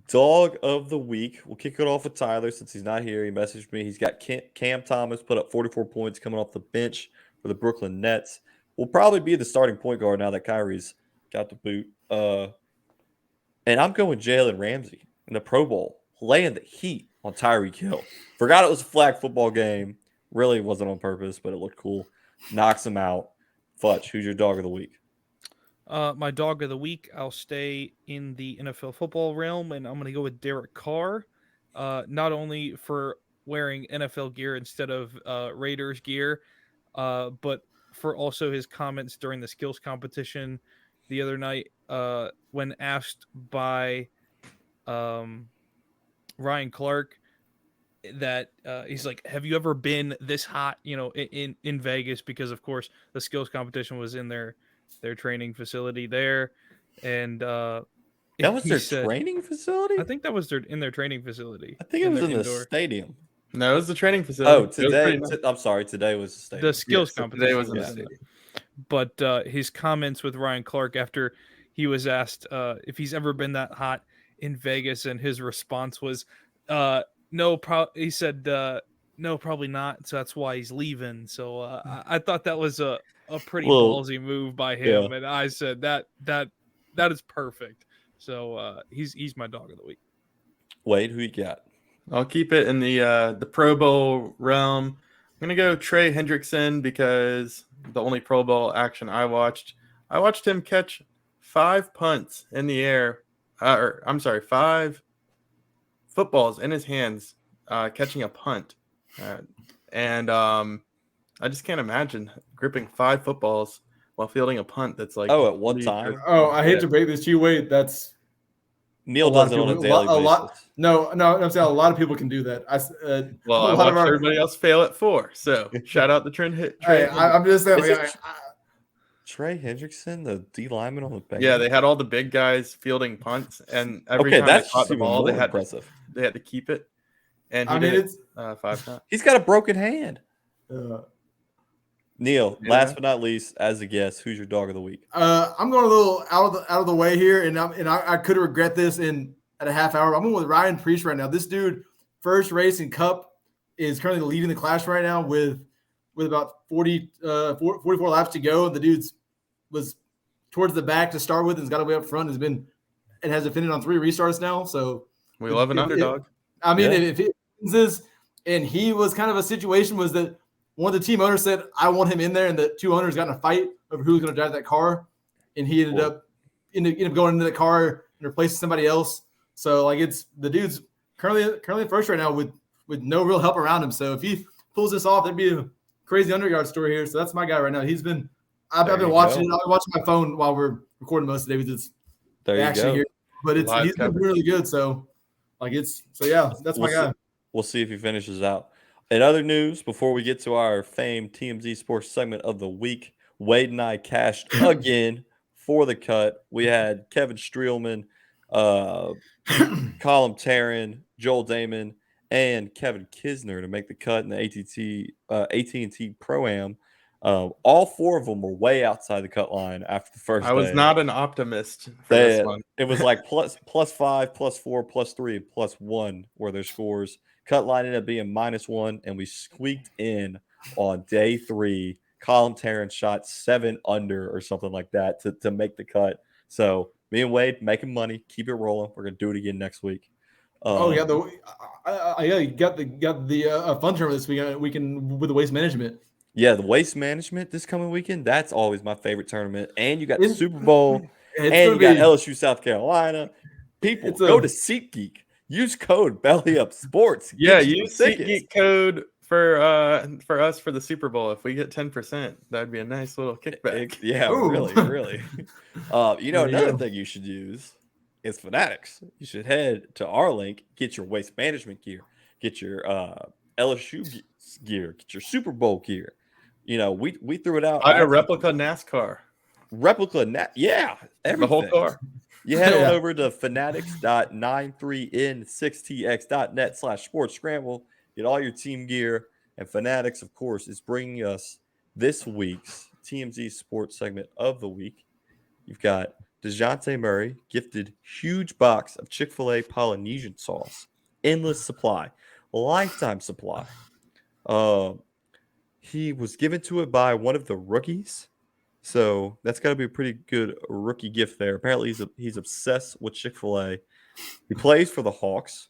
Dog of the week. We'll kick it off with Tyler since he's not here. He messaged me. He's got Cam Thomas put up 44 points coming off the bench for the Brooklyn Nets. Will probably be the starting point guard now that Kyrie's got the boot. And I'm going Jalen Ramsey in the Pro Bowl, laying the heat on Tyreek Hill. Forgot it was a flag football game. Really wasn't on purpose, but it looked cool. Knocks him out. Futch, who's your dog of the week? My dog of the week, I'll stay in the NFL football realm, and I'm going to go with Derek Carr. Not only for wearing NFL gear instead of Raiders gear, but for also his comments during the skills competition the other night when asked by Ryan Clark that he's like, have you ever been this hot, in Vegas? Because, of course, the skills competition was in their training facility there. And that was their training facility? I think that was in their training facility. I think it was in the stadium. No, it was the training facility. Oh, today. I'm sorry. Today was the stadium. The skills competition. Today was in the stadium. But his comments with Ryan Clark after he was asked if he's ever been that hot in Vegas, and his response was, no, he said, no, probably not. So that's why he's leaving. So I thought that was a pretty ballsy move by him. Yeah. And I said that is perfect. So he's my dog of the week. Wade, who you got? I'll keep it in the Pro Bowl realm. I'm going to go Trey Hendrickson because the only Pro Bowl action I watched him catch 5 punts in the air. 5 footballs in his hands, catching a punt. And I just can't imagine gripping 5 footballs while fielding a punt that's like... Oh, at one time? I hate to break this to you, Wade. That's... Neil does it on a daily basis. No, I'm saying a lot of people can do that. I watched everybody else fail at 4. So shout out to Trey. I'm just saying. Trey Hendrickson, the D lineman on the bench. Yeah, they had all the big guys fielding punts, and every time they caught the ball, they had to keep it. And he did it 5 times. He's got a broken hand. Neil, last but not least, as a guest, who's your dog of the week? I'm going a little out of the way here, and I could regret this at a half hour. I'm going with Ryan Preece right now. This dude, first race in Cup, is currently leading the class right now with about 44 laps to go. The dude's was towards the back to start with and has got away up front. Has defended on 3 restarts now. So we love an underdog. If it is, and he was kind of a situation was that one of the team owners said, I want him in there, and the 2 owners got in a fight over who was going to drive that car, and he ended up going into the car and replacing somebody else. So it's the dude's currently first right now with no real help around him. So if he pulls this off, there'd be a crazy underguard story here. So that's my guy right now. I've been watching it. I've been watching my phone while we're recording most of the day because it's actually here. But he's been really good. So that's my guy. We'll see if he finishes out. In other news, before we get to our famed TMZ Sports segment of the week, Wade and I cashed again for the cut. We had Kevin Streelman, Colin Taryn, Joel Damon, and Kevin Kisner to make the cut in the AT&T Pro-Am. All 4 of them were way outside the cut line after the first day. I was not an optimist for this one. It was like plus 5, plus 4, plus 3, plus 1 were their scores. Cut line ended up being -1, and we squeaked in on day 3. Colin Tarrant shot 7 under or something like that to make the cut. So me and Wade making money, keep it rolling. We're gonna do it again next week. You got the fun tournament this weekend with the waste management. Yeah, the waste management this coming weekend. That's always my favorite tournament. And you got the Super Bowl, and you got LSU South Carolina. People, go to SeatGeek. Use code BellyUpSports. Yeah, use SeatGeek code for us for the Super Bowl. If we get 10%, that'd be a nice little kickback. Yeah, really. Another thing you should use is Fanatics. You should head to our link, get your waste management gear, get your LSU gear, get your Super Bowl gear. We threw it out. I had a replica NASCAR. Yeah, everything. The whole car. You head on over to fanatics.93n6tx.net/sports scramble. Get all your team gear. And Fanatics, of course, is bringing us this week's TMZ Sports segment of the week. You've got DeJounte Murray gifted huge box of Chick-fil-A Polynesian sauce. Endless supply. Lifetime supply. He was given to it by one of the rookies. So that's got to be a pretty good rookie gift there. Apparently, he's obsessed with Chick-fil-A. He plays for the Hawks,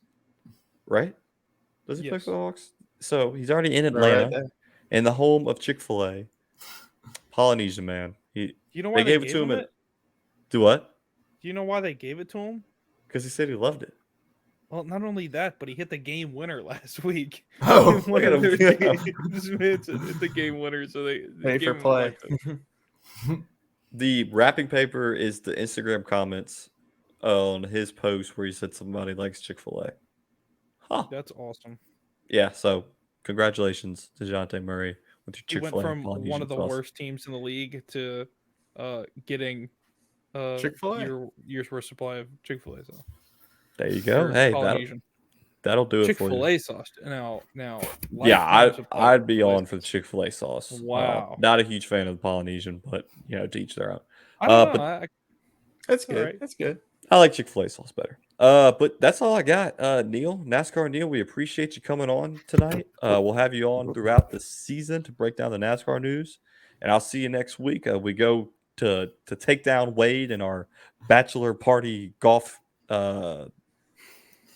right? Does he play for the Hawks? So he's already in Atlanta, in the home of Chick-fil-A. Polynesian man. You know why they gave it to him? Do what? Do you know why they gave it to him? Because he said he loved it. Well, not only that, but he hit the game winner last week. Oh, look at him! This man's hit the game winner, so they pay for play. The wrapping paper is the Instagram comments on his post where he said somebody likes Chick-fil-A. Huh. That's awesome. Yeah, so congratulations to DeJounte Murray with your Chick-fil-A. He went from one of the worst teams in the league to getting Chick-fil-A? year's worth supply of Chick-fil-A sauce. There you go. Hey, that'll do it for you. Chick-fil-A sauce. Now. Yeah, I'd be on for the Chick-fil-A sauce. Wow. Not a huge fan of the Polynesian, but to each their own. I don't know. That's good. Right. That's good. I like Chick-fil-A sauce better. But that's all I got. Neil, NASCAR Neil, we appreciate you coming on tonight. We'll have you on throughout the season to break down the NASCAR news. And I'll see you next week. We go to take down Wade in our bachelor party golf.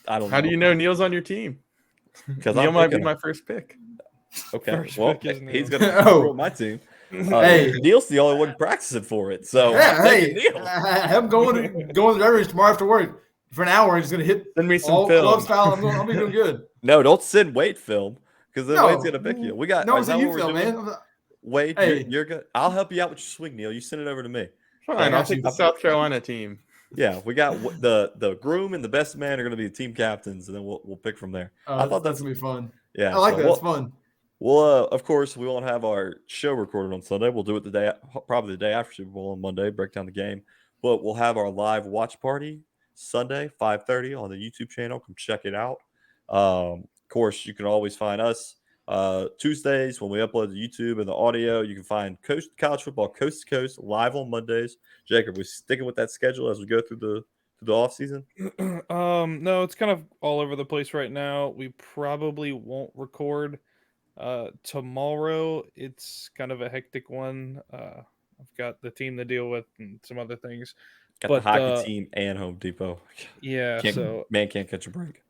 I don't know. How do you know Neil's on your team? Because Neil might be my first pick. Okay, he's going to control my team. Neil's the only one practicing for it. So Neil. I'm going to the drivers tomorrow after work for an hour. He's going to hit. Send me some film. Club style. I'll be doing good. No, don't send Wade film because then Wade's going to pick you. We got no. It's you film, man. Wade, you're good. I'll help you out with your swing, Neil. You send it over to me. Fine, I'll take the South Carolina team. Yeah, we got the groom and the best man are going to be the team captains, and then we'll pick from there. I thought that's going to be fun. Yeah, I like that. It's fun. Well, of course, we won't have our show recorded on Sunday. We'll do it probably the day after Super Bowl on Monday, break down the game. But we'll have our live watch party Sunday, 5:30 on the YouTube channel. Come check it out. Of course, you can always find us Tuesdays when we upload the YouTube and the audio. You can find college football coast to coast live on Mondays. Jacob, we sticking with that schedule as we go through the off season? No, it's kind of all over the place right now. We probably won't record tomorrow. It's kind of a hectic one. I've got the team to deal with and some other things. Got the hockey team and Home Depot. Yeah, can't catch a break.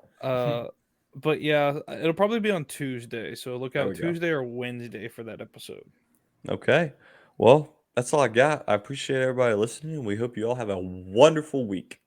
But yeah, it'll probably be on Tuesday. So look out Tuesday or Wednesday for that episode. Okay. Well, that's all I got. I appreciate everybody listening. We hope you all have a wonderful week.